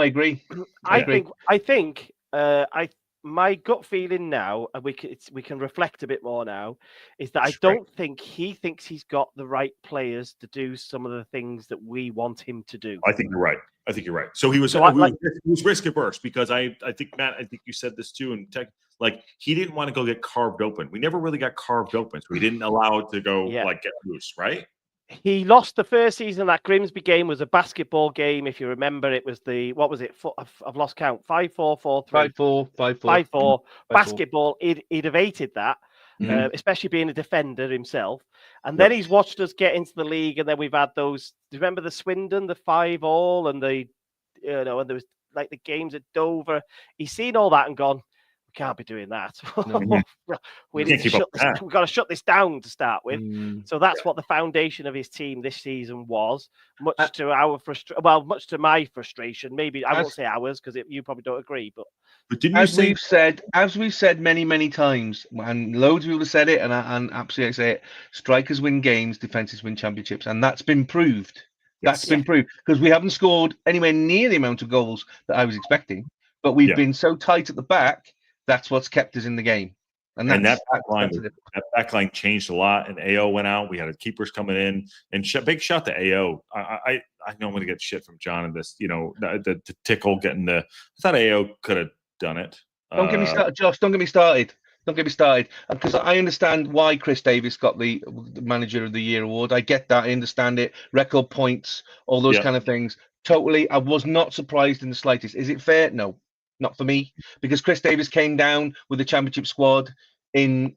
[SPEAKER 2] agree.
[SPEAKER 3] I think my gut feeling now, and we can reflect a bit more now, is that I don't think he thinks he's got the right players to do some of the things that we want him to do.
[SPEAKER 1] I think you're right. So he was risk averse because I think, Matt, I think you said this too, and he didn't want to go get carved open. We never really got carved open, so we didn't allow it to go get loose, right?
[SPEAKER 3] He lost the first season. That Grimsby game was a basketball game. If you remember, it was what was it? I've lost count. 5-4, 4-3. 5-4. Basketball. He'd evaded that, especially being a defender himself. And then he's watched us get into the league, and then we've had those. Do you remember the Swindon, the 5-all, and and there was the games at Dover. He's seen all that and gone, we can't be doing that. We've got to shut this down to start with. So that's what the foundation of his team this season was. Much to my frustration. Maybe I won't say ours because you probably don't agree. But
[SPEAKER 2] didn't as we've said many times, and loads of people have said it, and absolutely say it: strikers win games, defenses win championships, and that's been proved. That's been proved because we haven't scored anywhere near the amount of goals that I was expecting, but we've been so tight at the back. That's what's kept us in the game. And that back line changed a lot. And AO went out. We had keepers coming in. And big shout to AO. I know I'm going to get shit from John in this. The tickle getting the. I thought AO could have done it. Don't get me started, Josh. Don't get me started. Because I understand why Chris Davis got the Manager of the Year award. I get that. I understand it. Record points, all those kind of things. Totally. I was not surprised in the slightest. Is it fair? No. Not for me, because Chris Davis came down with the championship squad in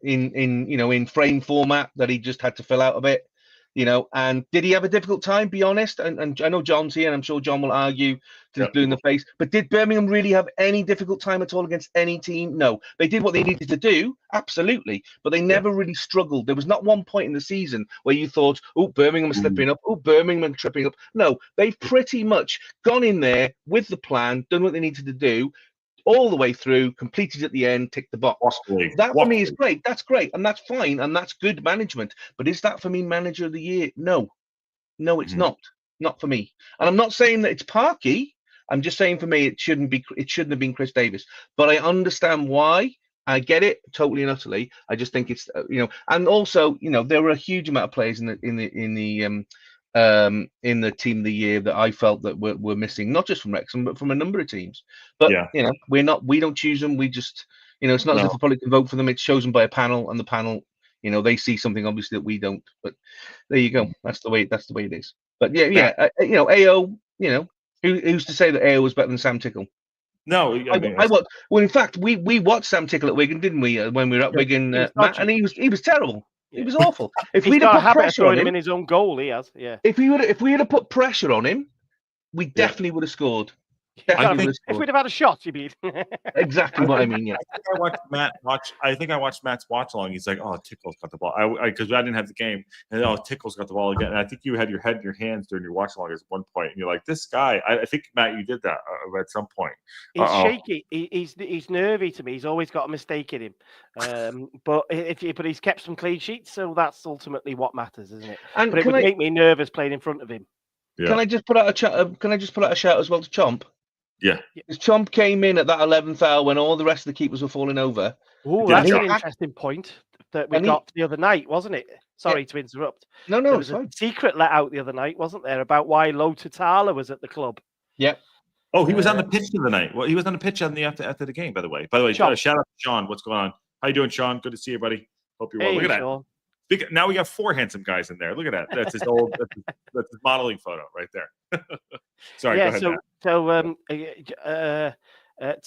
[SPEAKER 2] frame format that he just had to fill out a bit, and did he have a difficult time? Be honest, and I know John's here, and I'm sure John will argue to blue in the face. But did Birmingham really have any difficult time at all against any team? No, they did what they needed to do, absolutely, but they never really struggled. There was not one point in the season where you thought, "Oh, Birmingham are slipping up. Oh, Birmingham are tripping up." No, they've pretty much gone in there with the plan, done what they needed to do. All the way through, completed at the end, tick the box. That for me is great. That's great, and that's fine, and that's good management. But is that for me Manager of the Year? No, it's not. Not for me. And I'm not saying that it's Parky. I'm just saying for me it shouldn't have been Chris Davis. But I understand why. I get it totally and utterly. I just think it's and also there were a huge amount of players in the team of the year that I felt that were missing, not just from Wrexham, but from a number of teams. But we don't choose them. We just it's not as if the public can vote for them. It's chosen by a panel, and the panel they see something obviously that we don't. But there you go. That's the way it is. But AO. Who's to say that AO was better than Sam Tickle?
[SPEAKER 1] No,
[SPEAKER 2] well, in fact, we watched Sam Tickle at Wigan, didn't we? When we were at Wigan, Matt, and he was terrible. He was awful. If we'd have put pressure on him
[SPEAKER 3] in his own goal, he has. Yeah.
[SPEAKER 2] If we had put pressure on him, we definitely would have scored.
[SPEAKER 3] If we'd have had a shot, you mean?
[SPEAKER 2] Exactly what I mean. Yeah.
[SPEAKER 1] I think I watched Matt's watch along. He's like, "Oh, Tickle's got the ball." Because I didn't have the game, and Tickle's got the ball again. And I think you had your head in your hands during your watch along at one point, and you're like, "This guy." I think Matt, you did that at some point.
[SPEAKER 3] He's shaky. He's nervy to me. He's always got a mistake in him. But he's kept some clean sheets, so that's ultimately what matters, isn't it?
[SPEAKER 2] And
[SPEAKER 3] but it would make me nervous playing in front of him.
[SPEAKER 2] Yeah. Can I just put out a shout as well to Chomp?
[SPEAKER 1] Yeah.
[SPEAKER 2] Because Chomp came in at that 11th hour when all the rest of the keepers were falling over.
[SPEAKER 3] Oh, that's an interesting point that we got the other night, wasn't it? Sorry to interrupt.
[SPEAKER 2] No,
[SPEAKER 3] there was a secret let out the other night, wasn't there, about why Lo Tutala was at the club?
[SPEAKER 2] Yep.
[SPEAKER 1] Oh, he was on the pitch the other night. Well, he was on the pitch after the game, by the way. Shout out to Sean. What's going on? How you doing, Sean? Good to see you, buddy. Hope you're well. Look at
[SPEAKER 3] Sean.
[SPEAKER 1] that. Now we got 4 handsome guys in there. Look at that. That's his old. That's his modeling photo right there. Sorry.
[SPEAKER 3] Yeah.
[SPEAKER 1] Go
[SPEAKER 3] ahead,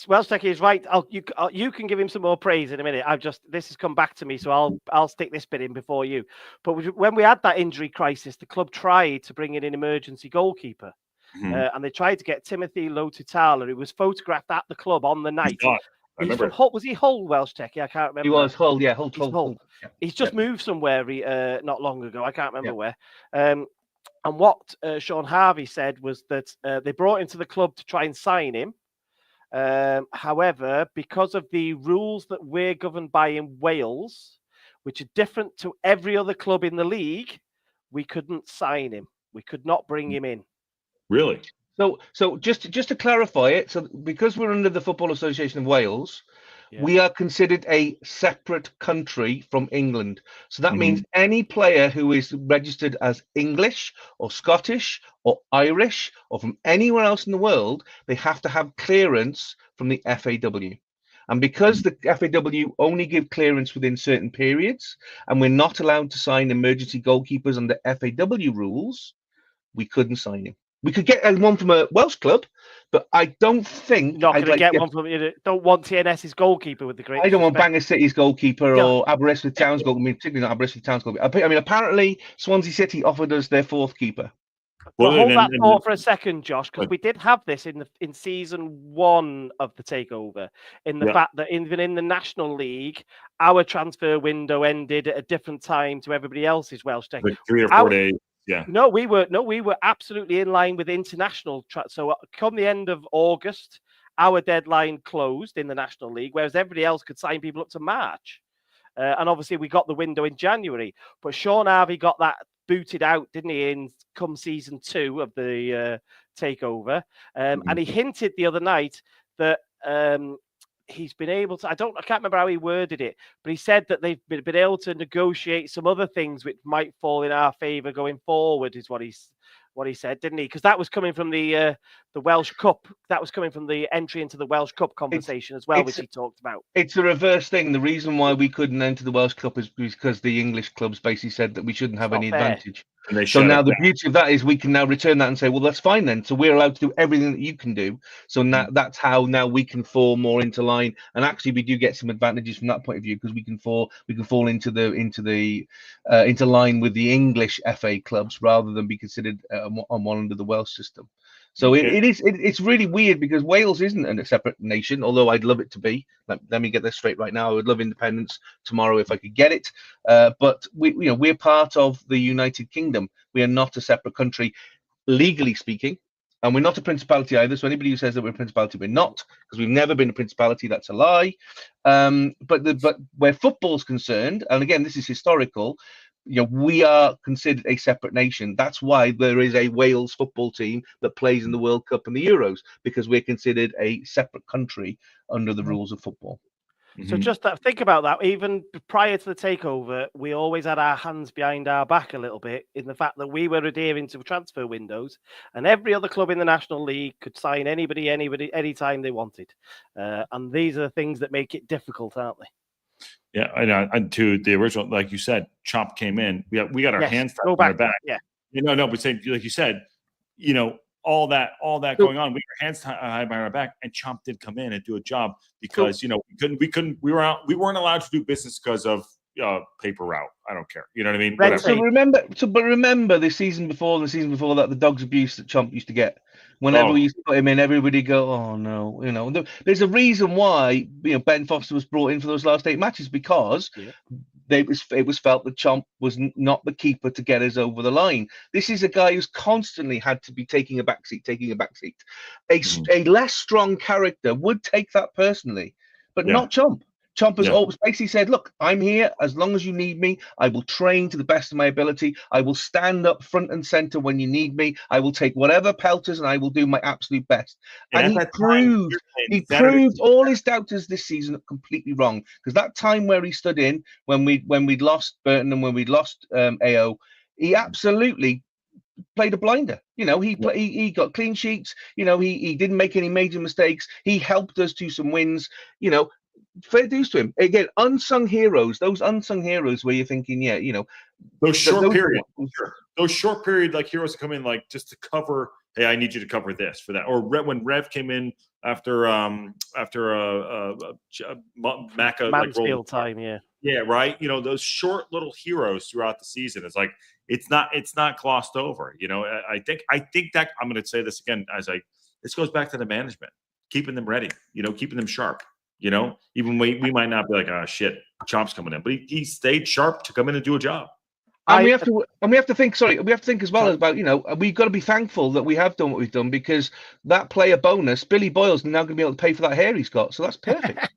[SPEAKER 3] Welsh Techie is right. You can give him some more praise in a minute. This has come back to me, so I'll stick this bit in before you. But when we had that injury crisis, the club tried to bring in an emergency goalkeeper, and they tried to get Timothy Lo Tutala, who was photographed at the club on the night. He's from Hull. Was he Hull, Welsh Techie? I can't remember.
[SPEAKER 2] He was Hull, yeah.
[SPEAKER 3] Hull. He's just moved somewhere not long ago. I can't remember where. And what Sean Harvey said was that they brought him to the club to try and sign him. However, because of the rules that we're governed by in Wales, which are different to every other club in the league, we couldn't sign him. We could not bring him in.
[SPEAKER 1] Really?
[SPEAKER 2] So just to clarify it, so because we're under the Football Association of Wales, we are considered a separate country from England. So that means any player who is registered as English or Scottish or Irish or from anywhere else in the world, they have to have clearance from the FAW. And because the FAW only give clearance within certain periods, and we're not allowed to sign emergency goalkeepers under FAW rules, we couldn't sign him. We could get one from a Welsh club, but I don't think
[SPEAKER 3] not going to get one from. You don't want TNS's goalkeeper with the great.
[SPEAKER 2] I don't want Bangor City's goalkeeper or Aberystwyth Town's goalkeeper. I mean, particularly not Aberystwyth Town's goalkeeper. I mean, apparently Swansea City offered us their 4th keeper.
[SPEAKER 3] Well, hold that thought for a second, Josh, because we did have this in season 1 of the takeover. In the fact that even in the National League, our transfer window ended at a different time to everybody else's Welsh Tech.
[SPEAKER 1] Like 3 or 4 days. Yeah.
[SPEAKER 3] No, we were absolutely in line with international. So come the end of August, our deadline closed in the National League, whereas everybody else could sign people up to March. And obviously we got the window in January. But Sean Harvey got that booted out, didn't he, in come season 2 of the takeover. And he hinted the other night that he's been able to, I can't remember how he worded it, but he said that they've been able to negotiate some other things which might fall in our favour going forward, is what he said, didn't he? Because that was coming from the Welsh Cup. That was coming from the entry into the Welsh Cup conversation as well, which he talked about.
[SPEAKER 2] It's a reverse thing. The reason why we couldn't enter the Welsh Cup is because the English clubs basically said that we shouldn't have any advantage. So now the beauty of that is we can now return that and say, well, that's fine then. So we're allowed to do everything that you can do. So now that's how now we can fall more into line. And actually, we do get some advantages from that point of view because we can fall into line with the English FA clubs rather than be considered on one under the Welsh system. So it's really weird because Wales isn't a separate nation, although I'd love it to be. Let me get this straight right now. I would love independence tomorrow if I could get it. But we're part of the United Kingdom. We are not a separate country, legally speaking, and we're not a principality either. So anybody who says that we're a principality, we're not, because we've never been a principality. That's a lie. But where football's concerned, and again, this is historical. We are considered a separate nation. That's why there is a Wales football team that plays in the World Cup and the Euros, because we're considered a separate country under the rules of football.
[SPEAKER 3] So just think about that. Even prior to the takeover, we always had our hands behind our back a little bit in the fact that we were adhering to transfer windows, and every other club in the National League could sign anybody, anytime they wanted. And these are the things that make it difficult, aren't they?
[SPEAKER 1] Yeah, and to the original, like you said, Chomp came in. We got our hands tied on our back.
[SPEAKER 3] Yeah.
[SPEAKER 1] But saying, like you said, all that going on, we got our hands tied by our back, and Chomp did come in and do a job because we weren't allowed to do business because of paper route. I don't care. You know what I mean?
[SPEAKER 3] Red
[SPEAKER 1] Whatever.
[SPEAKER 3] tape.
[SPEAKER 2] But remember the season before, that, the dog's abuse that Chomp used to get. Whenever we used to put him in, everybody go, "Oh no!" You know, there's a reason why Ben Foster was brought in for those last 8 matches, because it was felt that Chomp was not the keeper to get us over the line. This is a guy who's constantly had to be taking a backseat. A less strong character would take that personally, but not Chomp. Chomp has always basically said, "Look, I'm here as long as you need me. I will train to the best of my ability. I will stand up front and center when you need me. I will take whatever pelters, and I will do my absolute best." And he proved all his doubters this season completely wrong, because that time where he stood in when we'd lost Burton and when we'd lost AO, he absolutely played a blinder. He got clean sheets. He didn't make any major mistakes. He helped us to some wins. Fair dues to him. Again, unsung heroes. Those unsung heroes where you're thinking,
[SPEAKER 1] those short period like heroes come in like just to cover. Hey, I need you to cover this for that. Or when Rev came in after Macca
[SPEAKER 3] Mansfield time,
[SPEAKER 1] right. Those short little heroes throughout the season. It's like it's not glossed over. I think that I'm going to say this again this goes back to the management, keeping them ready. Keeping them sharp. Even we might not be like, "Oh shit, Chomp's coming in," but he stayed sharp to come in and do a job.
[SPEAKER 2] And we have to think as well about, we've got to be thankful that we have done what we've done, because that player bonus, Billy Boyle's now going to be able to pay for that hair he's got, so that's perfect.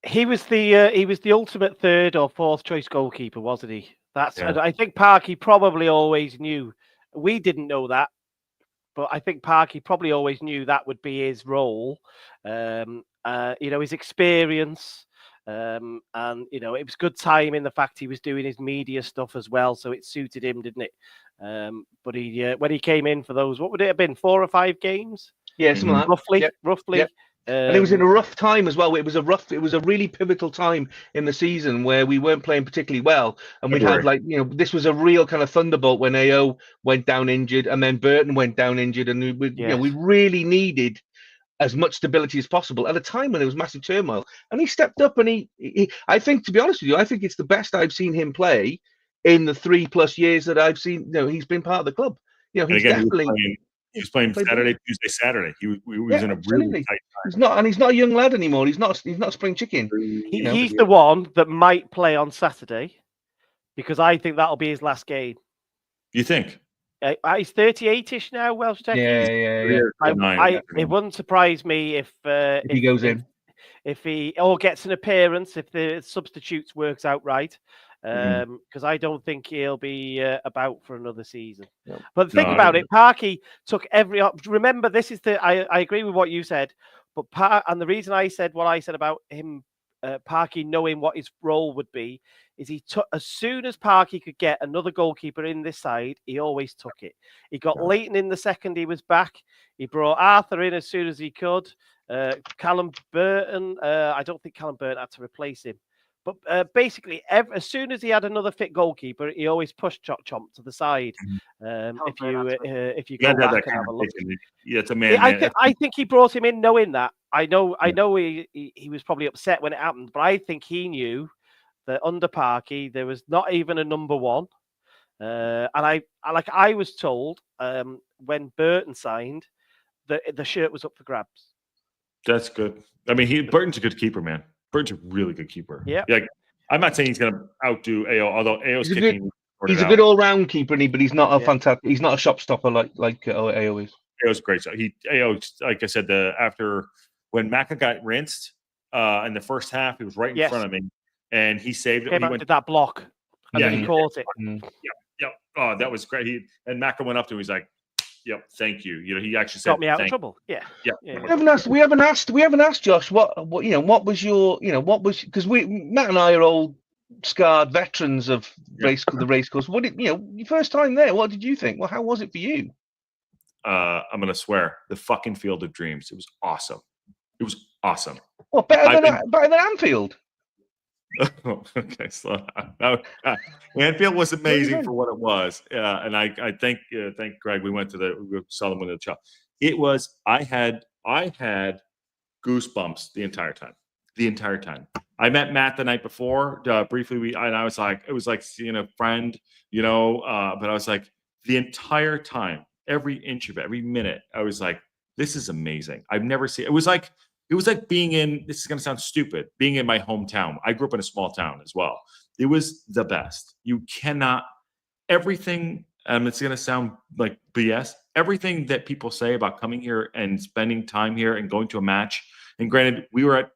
[SPEAKER 3] He was the ultimate third or fourth choice goalkeeper, wasn't he? I think Parky probably always knew. We didn't know that, but I think Parky probably always knew that would be his role. His experience, and it was good time in the fact he was doing his media stuff as well, so it suited him, didn't it? But he when he came in for those, what would it have been, 4 or 5 games?
[SPEAKER 2] Yeah, something like that.
[SPEAKER 3] Roughly.
[SPEAKER 2] Yep. And it was in a rough time as well. It was a really pivotal time in the season where we weren't playing particularly well, and we'd had this was a real kind of thunderbolt when AO went down injured, and then Burton went down injured, and we really needed as much stability as possible at a time when there was massive turmoil. And he stepped up, and he I think, to be honest with you, I think it's the best I've seen him play in the 3+ years that I've seen. He's been part of the club. He's definitely.
[SPEAKER 1] He was playing Saturday, Tuesday, Saturday. He was in a really tight time.
[SPEAKER 2] He's not a young lad anymore. He's not a spring chicken.
[SPEAKER 3] He's the one that might play on Saturday, because I think that'll be his last game.
[SPEAKER 1] You think?
[SPEAKER 3] He's 38-ish now, Welsh Tech.
[SPEAKER 2] Yeah.
[SPEAKER 3] It wouldn't surprise me if
[SPEAKER 2] he goes in.
[SPEAKER 3] If he gets an appearance, if the substitutes works out right. Because I don't think he'll be about for another season. No. But think about it. Parky took every. Remember, this is I agree with what you said, but and the reason I said what I said about him, Parky knowing what his role would be, is he took, as soon as Parky could get another goalkeeper in this side, he always took it. He got Leighton in the second he was back. He brought Arthur in as soon as he could. Callum Burton. I don't think Callum Burton had to replace him. But basically, as soon as he had another fit goalkeeper, he always pushed Chomp to the side. If you go back and have a look,
[SPEAKER 1] it's a man.
[SPEAKER 3] I think he brought him in knowing that. I know he was probably upset when it happened, but I think he knew that under Parky there was not even a number one. And I was told when Burton signed that the shirt was up for grabs.
[SPEAKER 1] That's good. I mean, Burton's a good keeper, man. Burton's a really good keeper.
[SPEAKER 3] Yeah.
[SPEAKER 1] I'm not saying he's going to outdo AO, although AO's kicking.
[SPEAKER 2] He's a good all-round keeper, but he's not a fantastic. He's not a shopstopper like AO is.
[SPEAKER 1] AO's great. So AO, like I said, after when Macca got rinsed in the first half, he was right in front of me, and he saved it.
[SPEAKER 3] He went to that block, and then he caught it.
[SPEAKER 1] Yep. Oh, that was great. And Macca went up to him. He's like, "Yep, thank you." He actually said,
[SPEAKER 3] got me out of trouble. Yeah.
[SPEAKER 2] We haven't asked Josh what was your because Matt and I are old scarred veterans of the race course. Your first time there, what did you think? Well, how was it for you?
[SPEAKER 1] I'm gonna swear, the fucking Field of Dreams. It was awesome. It was awesome.
[SPEAKER 2] Well, better than Anfield.
[SPEAKER 1] Okay, so Anfield was amazing for what it was, and I thank Greg. We saw them win the shop. It was I had goosebumps the entire time. I met Matt the night before briefly. I was like, it was like seeing a friend, but I was like, the entire time, every inch of it, every minute, I was like, this is amazing. I've never seen. It was like being in. This is going to sound stupid. Being in my hometown. I grew up in a small town as well. It was the best. You cannot. Everything. It's going to sound like BS. Everything that people say about coming here and spending time here and going to a match. And granted, we were at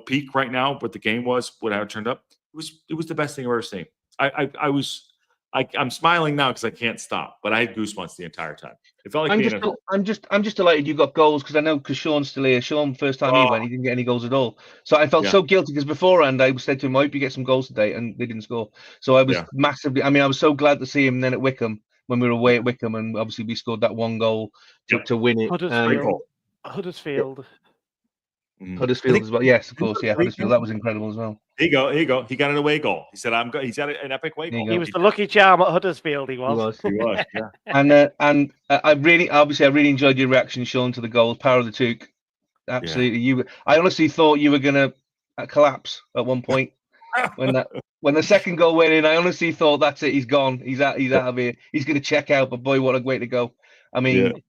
[SPEAKER 1] peak right now, but the game was how it turned up. It was the best thing I've ever seen. I'm smiling now because I can't stop, but I had goosebumps the entire time. It felt like
[SPEAKER 2] I'm just delighted you got goals because Sean's still here. Sean, first time he went, he didn't get any goals at all. So I felt so guilty because beforehand I said to him, I hope you get some goals today, and they didn't score. So I was massively. I mean, I was so glad to see him then at Wickham when we were away at Wickham, and obviously we scored that one goal to win it.
[SPEAKER 3] Huddersfield.
[SPEAKER 2] Huddersfield as well. Yes, of course. Yeah, Huddersfield. That was incredible as well.
[SPEAKER 1] Here you go. He got an away goal. He said, he's got an epic away goal.
[SPEAKER 3] He was the lucky charm at Huddersfield. He was.
[SPEAKER 2] Yeah. And I really enjoyed your reaction, Sean, to the goal. Power of the Took. Absolutely. Yeah. I honestly thought you were going to collapse at one point when the second goal went in. I honestly thought that's it. He's gone. He's out of here. He's going to check out. But boy, what a way to go! I mean,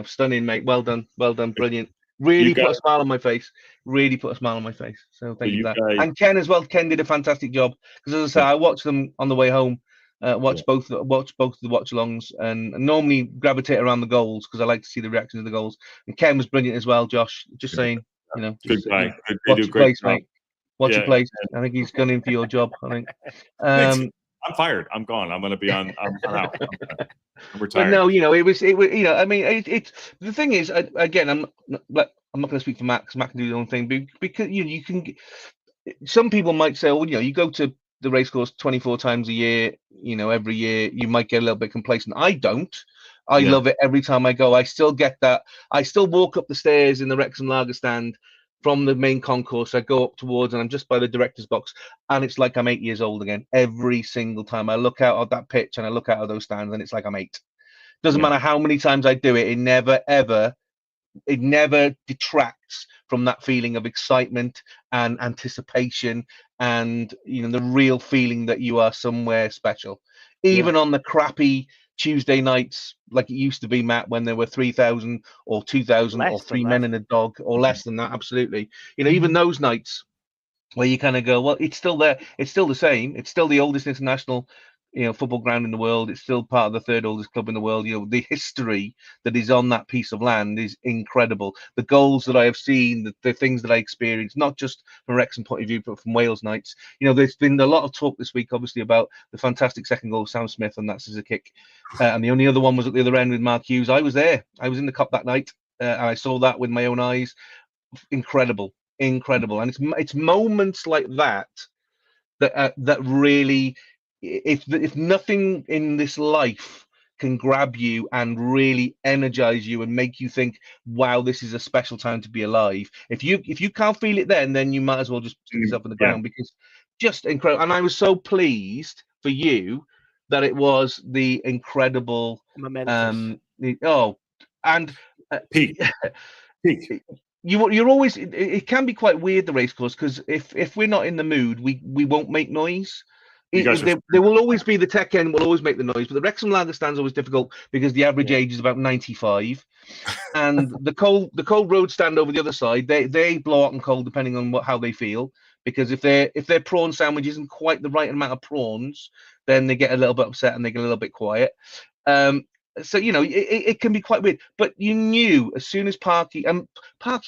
[SPEAKER 2] stunning, mate. Well done, brilliant. Really put a smile on my face. So thank you for that. And Ken as well. Ken did a fantastic job because, as I say, I watched them on the way home. Watch both of the watch-alongs, and normally gravitate around the goals because I like to see the reaction to the goals. And Ken was brilliant as well. Josh, just saying,
[SPEAKER 1] good guy.
[SPEAKER 2] Watch your place, mate. Watch your place. I think he's gone in for your job. I think.
[SPEAKER 1] I'm fired. I'm gone. I'm going to be on. I'm out. I'm retired.
[SPEAKER 2] But no, it was. I mean, it's the thing is, again, I'm not going to speak for Matt because Matt can do his own thing. Because you can. Some people might say, well, you go to the racecourse 24 times a year. Every year you might get a little bit complacent. I don't. I love it every time I go. I still get that. I still walk up the stairs in the Wrexham Lager stand from the main concourse. I go up towards, and I'm just by the director's box, and it's like I'm 8 years old again. Every single time I look out at that pitch and I look out at those stands, and it's like I'm 8. Doesn't matter how many times I do it. It never detracts from that feeling of excitement and anticipation, and the real feeling that you are somewhere special. Even on the crappy Tuesday nights, like it used to be, Matt, when there were 3,000 or 2,000 or 3 men and a dog, or less than that. Absolutely. Even those nights where you kind of go, well, it's still there. It's still the same. It's still the oldest international, football ground in the world. It's still part of the third oldest club in the world. The history that is on that piece of land is incredible. The goals that I have seen, the things that I experienced, not just from Wrexham point of view, but from Wales nights. There's been a lot of talk this week, obviously, about the fantastic second goal of Sam Smith and that scissor kick. And the only other one was at the other end with Mark Hughes. I was there. I was in the cup that night, and I saw that with my own eyes. Incredible. And it's moments like that really, if nothing in this life can grab you and really energize you and make you think, wow, this is a special time to be alive. If you can't feel it then you might as well just stick yourself in the ground, because just incredible. And I was so pleased for you that it was the incredible
[SPEAKER 1] peak.
[SPEAKER 2] You're always, it can be quite weird, the racecourse, because if we're not in the mood, we won't make noise. There will always be the tech end will always make the noise, but the Wrexham Lager stand's always difficult because the average age is about 95, and the cold road stand over the other side, they blow hot and cold depending on how they feel, because if their prawn sandwich isn't quite the right amount of prawns, then they get a little bit upset and they get a little bit quiet. So it can be quite weird, but you knew as soon as Parky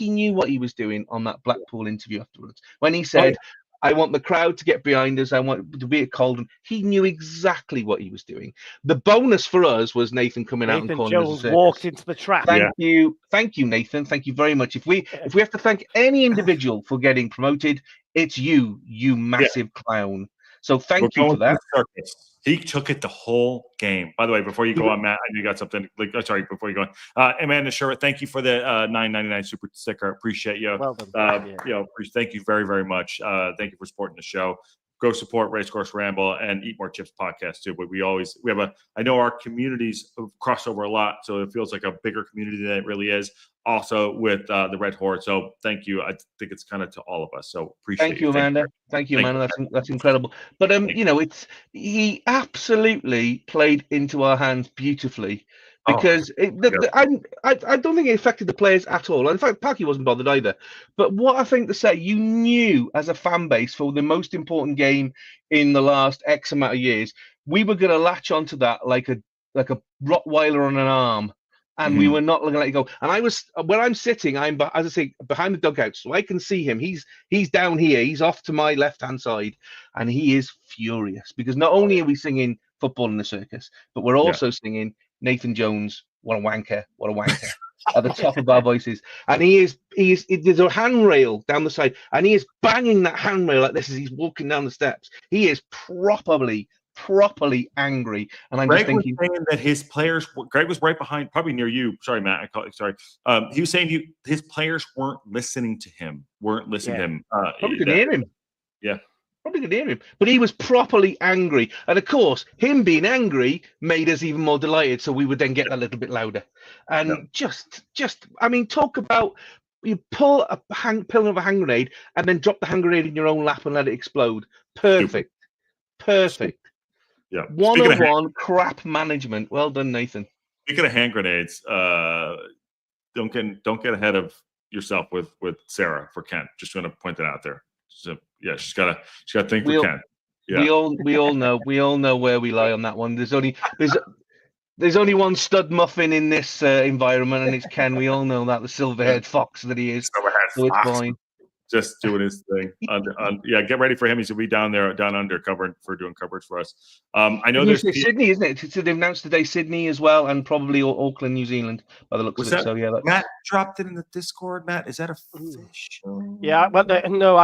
[SPEAKER 2] knew what he was doing on that Blackpool interview afterwards when he said, I want the crowd to get behind us. I want to be at Colden. He knew exactly what he was doing. The bonus for us was Nathan coming out and calling
[SPEAKER 3] Jones walked into the trap.
[SPEAKER 2] Thank you, Nathan. Thank you very much. If we have to thank any individual for getting promoted, it's you massive clown. So thank you for that.
[SPEAKER 1] He took it the whole game. By the way, before you go on, Matt, I knew you got something. Sorry, before you go on, Amanda Sherwood, thank you for the $9.99 super sticker. Appreciate you.
[SPEAKER 3] Well done.
[SPEAKER 1] Thank you very, very much. Thank you for supporting the show. go support Racecourse Ramble and Eat More Chips podcast too. But I know our communities cross over a lot, so it feels like a bigger community than it really is. Also with the Red Horde. So thank you. I think it's kind of to all of us. So appreciate
[SPEAKER 2] Thank you, Amanda. Thank you, Amanda. That's incredible. But he absolutely played into our hands beautifully. Because I don't think it affected the players at all. In fact, Parky wasn't bothered either. But what I think to say, you knew as a fan base for the most important game in the last X amount of years, we were going to latch onto that like a Rottweiler on an arm, and we were not going to let it go. And I was, where I'm sitting, I'm, as I say, behind the dugout, so I can see him. He's down here. He's off to my left-hand side, and he is furious because not only are we singing Football in the Circus, but we're also singing Nathan Jones, what a wanker, at the top of our voices. And there's a handrail down the side, and he is banging that handrail like this as he's walking down the steps. He is properly angry. And I'm
[SPEAKER 1] Greg
[SPEAKER 2] just thinking
[SPEAKER 1] was saying that his players, Greg was right behind, probably near you. Sorry, Matt. He was saying his players weren't listening to him,
[SPEAKER 2] Probably could
[SPEAKER 1] Yeah.
[SPEAKER 2] hear him.
[SPEAKER 1] Yeah.
[SPEAKER 2] Probably could hear him, but he was properly angry, and of course, him being angry made us even more delighted. So we would then get a little bit louder, and I mean, talk about you pull a pin of a hand grenade and then drop the hand grenade in your own lap and let it explode. Perfect.
[SPEAKER 1] Yeah.
[SPEAKER 2] 101 crap management. Well done, Nathan.
[SPEAKER 1] Speaking of hand grenades, don't get ahead of yourself with Sarah for Ken. Just going to point that out there. So yeah, she's got to think for Ken. Yeah. We all know where we lie on that one. There's only one stud muffin in this environment, and it's Ken. We all know that, the silver-haired fox that he is. So it's fine. Just doing his thing. Get ready for him. He's gonna be down under doing coverage for us. I know there's
[SPEAKER 2] Sydney, isn't it? So they've announced today Sydney as well, and probably Auckland, New Zealand, by the looks of it. So yeah,
[SPEAKER 1] Matt dropped it in the Discord. Matt, is that official?
[SPEAKER 3] Yeah, well, no,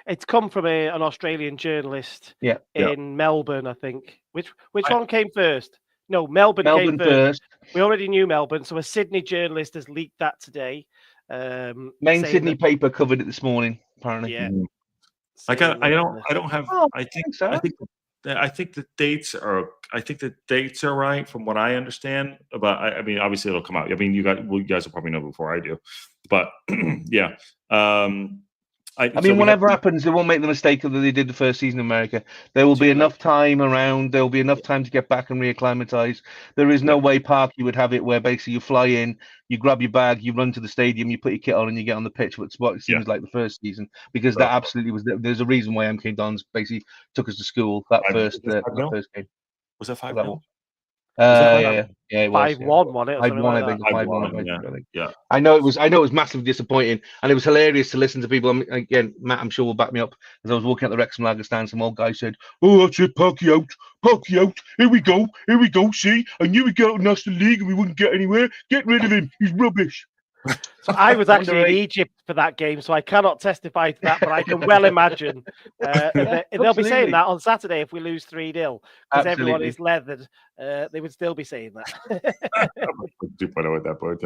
[SPEAKER 3] it's come from an Australian journalist. In Melbourne, I think. Which one came first? No, Melbourne came first. We already knew Melbourne, so a Sydney journalist has leaked that today.
[SPEAKER 2] Main Sydney paper covered it this morning, apparently.
[SPEAKER 3] Yeah.
[SPEAKER 1] I don't have. I think the dates are right from what I understand. But I mean, obviously it'll come out. I mean, you guys will probably know before I do. But yeah. I mean, whatever
[SPEAKER 2] happens, they won't make the mistake that they did the first season in America. There will be enough time around. There will be enough time to get back and reacclimatize. There is no way Parky would have it where basically you fly in, you grab your bag, you run to the stadium, you put your kit on, and you get on the pitch. It's what it seems like the first season, because that absolutely was. There's a reason why MK Dons basically took us to school that first game.
[SPEAKER 1] Was that 5-0?
[SPEAKER 2] Yeah, it was
[SPEAKER 3] 5-1, wasn't it?
[SPEAKER 2] 5-1, I think. 5-1,
[SPEAKER 1] yeah.
[SPEAKER 2] I know it was massively disappointing, and it was hilarious to listen to people. Again, Matt, I'm sure will back me up. As I was walking out the Wrexham Lager stand, some old guy said, "Oh, that's it, Parky out. Here we go. See, I knew we'd get out of National League and we wouldn't get anywhere. Get rid of him. He's rubbish."
[SPEAKER 3] So I was actually in Egypt for that game, so I cannot testify to that, but I can well imagine they'll be saying that on Saturday if we lose 3-0, because everyone is leathered. They would still be saying that.
[SPEAKER 1] 2.0 at that point.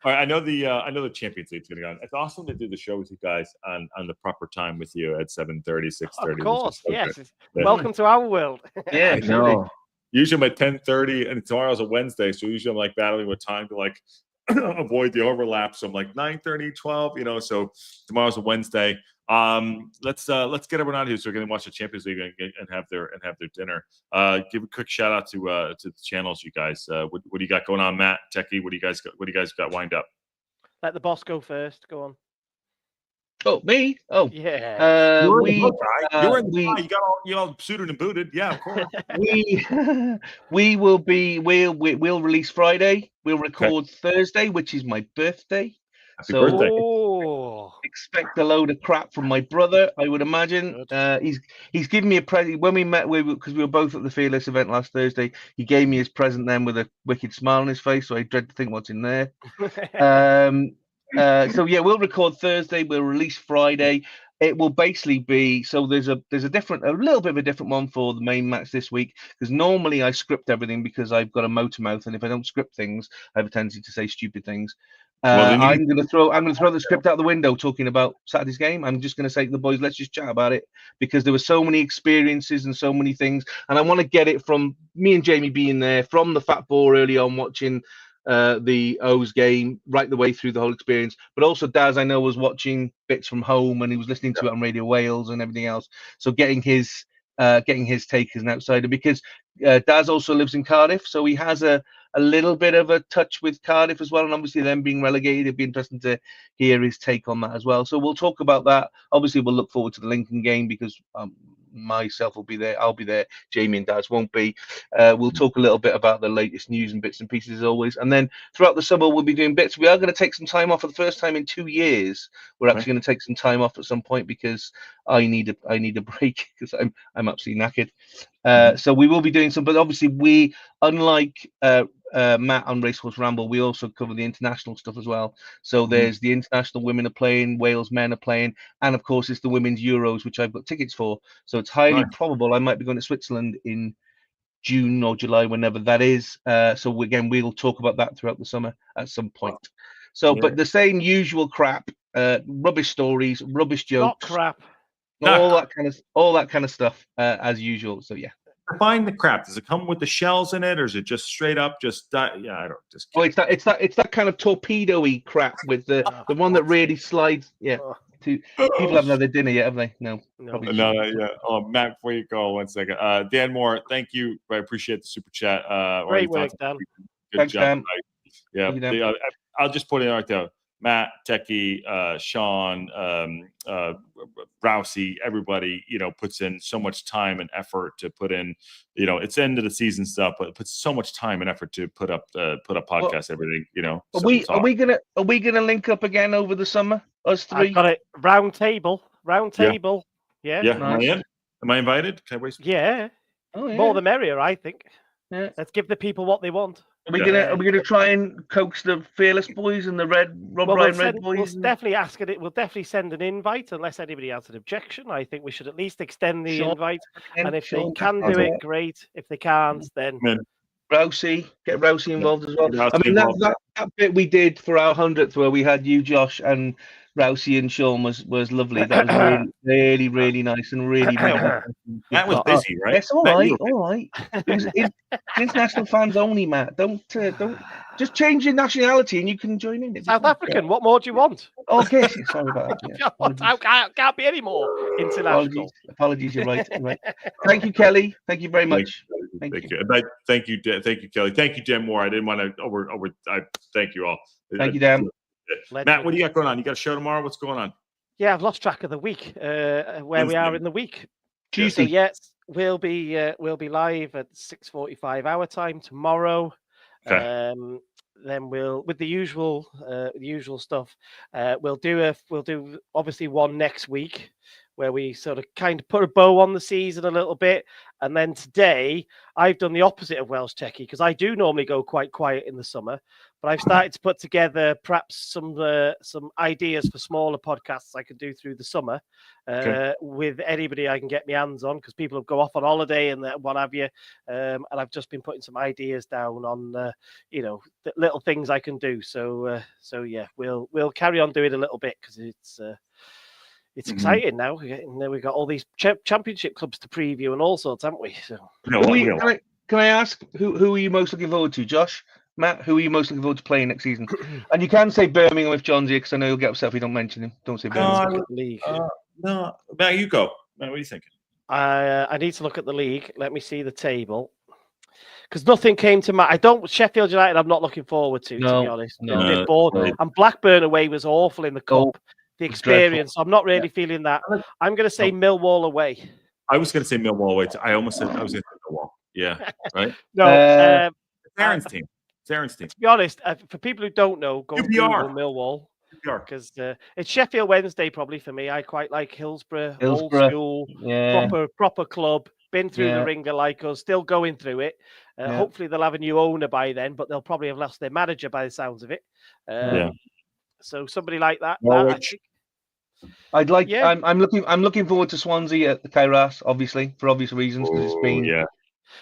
[SPEAKER 1] I know the Champions League's going on. It's awesome to do the show with you guys on the proper time with you at 7:30, 6:30.
[SPEAKER 3] Of course, yes. Welcome to our world.
[SPEAKER 2] Yeah,
[SPEAKER 1] I know. Usually I'm at 10:30, and tomorrow's a Wednesday, so usually I'm like battling with time to like avoid the overlap. So I'm like 9:30, 12, so tomorrow's a Wednesday. Let's get everyone out here so we're going to watch the Champions League and have their dinner. Give a quick shout out to the channels, you guys. What do you got going on, Matt, Techie? What do you guys got wind up?
[SPEAKER 3] Let the boss go first. Go on.
[SPEAKER 2] Oh, me? Oh,
[SPEAKER 3] yeah.
[SPEAKER 1] You're in the you got all suited and booted. Yeah, of course.
[SPEAKER 2] We'll release Friday. We'll record Thursday, which is my birthday.
[SPEAKER 1] Happy birthday.
[SPEAKER 2] Expect a load of crap from my brother, I would imagine. He's given me a present. When we met, because we were both at the Fearless event last Thursday, he gave me his present then with a wicked smile on his face, so I dread to think what's in there. So yeah, we'll record Thursday, we'll release Friday. it will basically be, so there's a little bit of a different one for the main match this week, because normally I script everything because I've got a motor mouth, and if I don't script things, I have a tendency to say stupid things. I'm going to throw the script out the window talking about Saturday's game. I'm just going to say to the boys, let's just chat about it, because there were so many experiences and so many things, and I want to get it from me and Jamie being there from the Fat Ball early on, watching the O's game right the way through the whole experience. But also Daz, I know, was watching bits from home, and he was listening to it on Radio Wales and everything else. So getting his take as an outsider, because Daz also lives in Cardiff, so he has a little bit of a touch with Cardiff as well, and obviously them being relegated, it'd be interesting to hear his take on that as well. So we'll talk about that. Obviously, we'll look forward to the Lincoln game, because myself will be there, I'll be there, Jamie and Daz won't be. We'll talk a little bit about the latest news and bits and pieces as always, and then throughout the summer we'll be doing bits. We are going to take some time off for the first time in 2 years. We're actually going to take some time off at some point, because I need a break, because I'm absolutely knackered. So we will be doing some, but obviously we, unlike Matt on Racehorse Ramble, we also cover the international stuff as well. So there's the international women are playing, Wales men are playing, and of course it's the women's Euros, which I've got tickets for. So it's highly probable I might be going to Switzerland in June or July, whenever that is. So again, we'll talk about that throughout the summer at some point. So, but the same usual crap, rubbish stories, rubbish jokes,
[SPEAKER 3] not crap,
[SPEAKER 2] all that kind of stuff as usual. So yeah.
[SPEAKER 1] Define the crap. Does it come with the shells in it, or is it just straight up just I don't just.
[SPEAKER 2] Oh, it's that kind of torpedo-y crap with the one that really slides. Yeah. People haven't had their dinner yet, have they? No.
[SPEAKER 1] No. Yeah. Oh, Matt, before you go, 1 second. Dan Moore, thank you. I appreciate the super chat.
[SPEAKER 3] Great work, Dan.
[SPEAKER 2] Good job.
[SPEAKER 1] Yeah. I'll just put it right there. Matt, Techie, Sean, Rousey, everybody, puts in so much time and effort to put in, it's end of the season stuff, but it puts so much time and effort to put up podcasts, everything,
[SPEAKER 2] Are we gonna link up again over the summer? Us three?
[SPEAKER 3] I've got it. Round table. Yeah.
[SPEAKER 1] Nice. Am I invited? Can I waste?
[SPEAKER 3] Yeah.
[SPEAKER 2] Oh, yeah.
[SPEAKER 3] More the merrier, I think.
[SPEAKER 2] Yeah.
[SPEAKER 3] Let's give the people what they want.
[SPEAKER 2] Are we gonna try and coax the Fearless boys and the Red boys?
[SPEAKER 3] We'll definitely ask it. We'll definitely send an invite, unless anybody has an objection. I think we should at least extend the invite. And if they can do it, great. If they can't, then
[SPEAKER 2] get Rousey involved as well. I mean, that bit we did for our 100th, where we had you, Josh, and Rousey and Sean was lovely. That was really, really nice and really.
[SPEAKER 1] That was busy, right?
[SPEAKER 2] It's all right. International fans only, Matt. Don't just change your nationality and you can join in.
[SPEAKER 3] South African. What more do you want?
[SPEAKER 2] Okay, sorry about that.
[SPEAKER 3] Can't be any more international.
[SPEAKER 2] Apologies. You're right. Thank you, Kelly. Thank you very much.
[SPEAKER 1] Thank you. Thank you, Kelly. Thank you, Dan Moore. I didn't want to thank you all.
[SPEAKER 2] Thank you, Dan.
[SPEAKER 1] Matt, what do you got going on? You got a show tomorrow? What's going on?
[SPEAKER 3] Yeah, I've lost track of the week. Where we are in the week.
[SPEAKER 2] Tuesday.
[SPEAKER 3] So, yes, we'll be live at 6:45 our time tomorrow.
[SPEAKER 1] Okay.
[SPEAKER 3] Then we'll, with the usual stuff, we'll do obviously one next week, where we sort of kind of put a bow on the season a little bit. And then today I've done the opposite of Welsh Techie, because I do normally go quite quiet in the summer, but I've started to put together perhaps some ideas for smaller podcasts I can do through the summer with anybody I can get my hands on, because people have go off on holiday and what have you. And I've just been putting some ideas down on, the little things I can do. So yeah, we'll carry on doing a little bit, because it's exciting now. We've got all these championship clubs to preview and all sorts, haven't we? So,
[SPEAKER 2] can I ask who are you most looking forward to, Josh? Matt, who are you most looking forward to playing next season? And you can say Birmingham if John's here, because I know he'll get upset if we don't mention him. Don't say Birmingham.
[SPEAKER 1] No, Matt, you go. Matt, what are you thinking?
[SPEAKER 3] I need to look at the league. Let me see the table. Because nothing came to mind. Sheffield United, I'm not looking forward to be honest. I'm a bit bored. And Blackburn away was awful in the cup. The experience. I'm not really feeling that. I'm going to say Millwall away.
[SPEAKER 1] I was going to say Millwall away. I almost said I was going to say Millwall. Yeah, right?
[SPEAKER 3] No.
[SPEAKER 1] Aaron's team. To
[SPEAKER 3] be honest, for people who don't know, go Google Millwall. Because it's Sheffield Wednesday probably for me. I quite like Hillsborough. Old school, proper club. Been through the ringer like us, still going through it. Hopefully they'll have a new owner by then, but they'll probably have lost their manager by the sounds of it. So somebody like that.
[SPEAKER 2] I'd like.
[SPEAKER 3] Yeah.
[SPEAKER 2] I'm looking forward to Swansea at the Kairos, obviously for obvious reasons, because it's been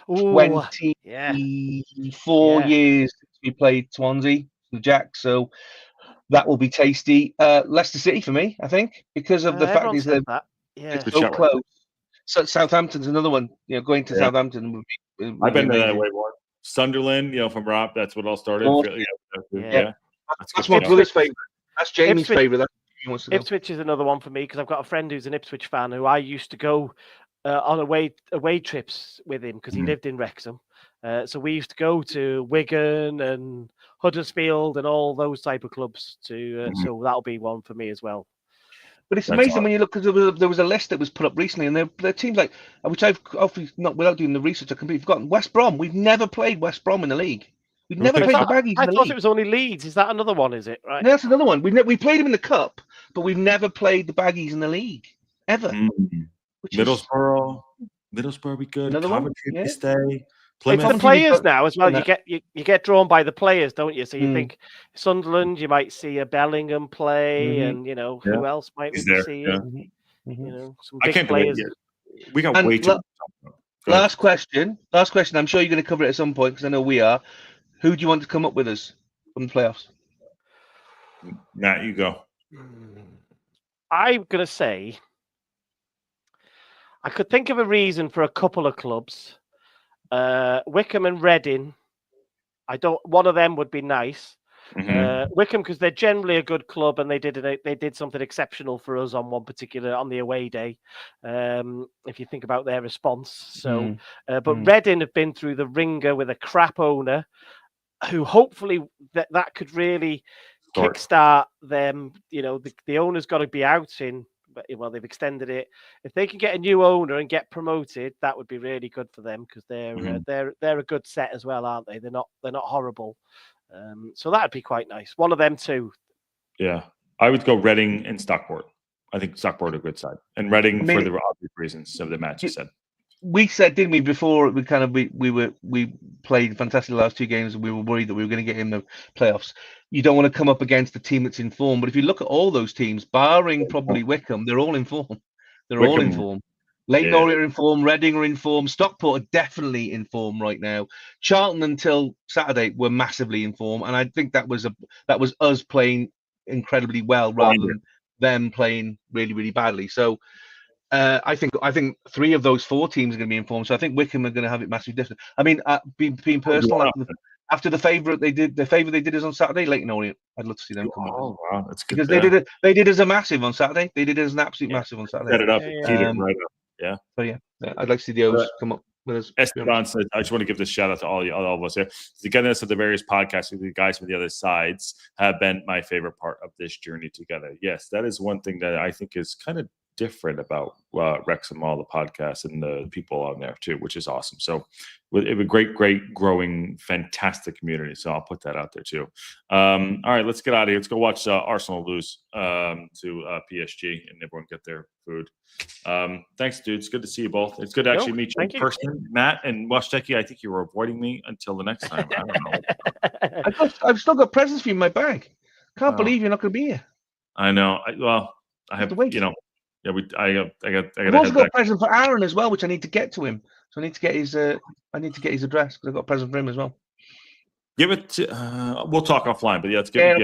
[SPEAKER 3] Ooh,
[SPEAKER 2] 24 years since we played Swansea, the Jacks. So that will be tasty. Leicester City for me, I think, because of the fact is
[SPEAKER 3] says
[SPEAKER 2] that
[SPEAKER 3] yeah,
[SPEAKER 2] it's so close. So Southampton's another one. You know, going to Southampton would be
[SPEAKER 1] I've been
[SPEAKER 2] amazing.
[SPEAKER 1] to that way more. Sunderland, you know, from Rob, that's what all started.
[SPEAKER 2] That's my brother's favorite. That's Jamie's favorite. That's he wants to go.
[SPEAKER 3] Ipswich is another one for me because I've got a friend who's an Ipswich fan who I used to go on away trips with him because he lived in Wrexham. So we used to go to Wigan and Huddersfield and all those type of clubs. So that'll be one for me as well.
[SPEAKER 2] But it's amazing when you look, because there was a list that was put up recently, and there are teams like, which I've obviously not, without doing the research, I've completely forgotten. West Brom. We've never played West Brom in the league. We've never played the Baggies.
[SPEAKER 3] I thought it was only Leeds. Is that another one? Is it right?
[SPEAKER 2] No, that's another one. We played them in the cup, but we've never played the Baggies in the league ever.
[SPEAKER 1] Middlesbrough be good.
[SPEAKER 2] Another one.
[SPEAKER 1] Coventry stay.
[SPEAKER 3] It's the players now as well. You get drawn by the players, don't you? So you think Sunderland, you might see a Bellingham play, and you know who else might we be seeing? You know, some big players.
[SPEAKER 1] We got way too.
[SPEAKER 2] Last question. I'm sure you're going to cover it at some point because I know we are. Who do you want to come up with us from the playoffs?
[SPEAKER 1] Matt, you go.
[SPEAKER 3] I'm going to say I could think of a reason for a couple of clubs. Wycombe and Reading. One of them would be nice. Wycombe, because they're generally a good club and they did something exceptional for us on the away day. If you think about their response. So, but Reading have been through the ringer with a crap owner, who hopefully that could really kickstart them. You know, the owner's got to be out in. Well, they've extended it. If they can get a new owner and get promoted, that would be really good for them because they're a good set as well, aren't they? They're not horrible. So that'd be quite nice. One of them too.
[SPEAKER 1] Yeah, I would go Reading and Stockport. I think Stockport are a good side, and Reading for the obvious reasons of the match you said.
[SPEAKER 2] We said, didn't we, before we played fantastic the last two games and we were worried that we were going to get in the playoffs. You don't want to come up against a team that's in form, but if you look at all those teams, barring probably Wycombe, they're all in form. All in form. Leyton Orient are in form, Reading are in form, Stockport are definitely in form right now. Charlton until Saturday were massively in form, and I think that was us playing incredibly well rather than them playing really, really badly. So I think three of those four teams are going to be in form. So I think Wycombe are going to have it massively different. I mean, being personal, after the favourite they did us on Saturday, Leyton Orient. I'd love to see them come.
[SPEAKER 1] Oh wow, that's good.
[SPEAKER 2] Because they did us a massive on Saturday. They did us an absolute massive on Saturday.
[SPEAKER 1] Set it up, teed it right up. Yeah.
[SPEAKER 2] So I'd like to see the O's come up with us.
[SPEAKER 1] Esteban says, I just want to give this shout out to all of us here. Togetherness of the various podcasts with the guys from the other sides have been my favorite part of this journey together. Yes, that is one thing that I think is kind of different about Wrexham, all the podcasts and the people on there too, which is awesome. So it was a great growing, fantastic community. So I'll put that out there too. All right, let's get out of here. Let's go watch Arsenal lose to PSG and everyone get their food. Thanks, dude. It's good to see you both. It's good to actually meet you in person. Matt and Washteki, I think you were avoiding me until the next time. I don't know.
[SPEAKER 2] I've still got presents for you in my bag. Can't believe you're not going to be here.
[SPEAKER 1] I know. I have, you know. Yeah,
[SPEAKER 2] I've also got a present for Aaron as well, which I need to get to him. So I need to get his address because I've got a present for him as well.
[SPEAKER 1] Give it to we'll talk offline, but let's give it.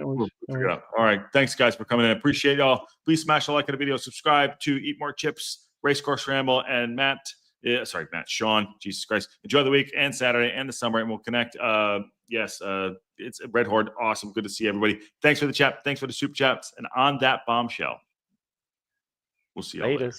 [SPEAKER 1] We'll figure it out. All right. Thanks guys for coming in. I appreciate y'all. Please smash a like on the video, subscribe to Eat More Chips, Racecourse Ramble, and Sean. Jesus Christ. Enjoy the week and Saturday and the summer, and we'll connect. It's Red Horde. Awesome. Good to see everybody. Thanks for the chat. Thanks for the super chats. And on that bombshell. We'll see you later.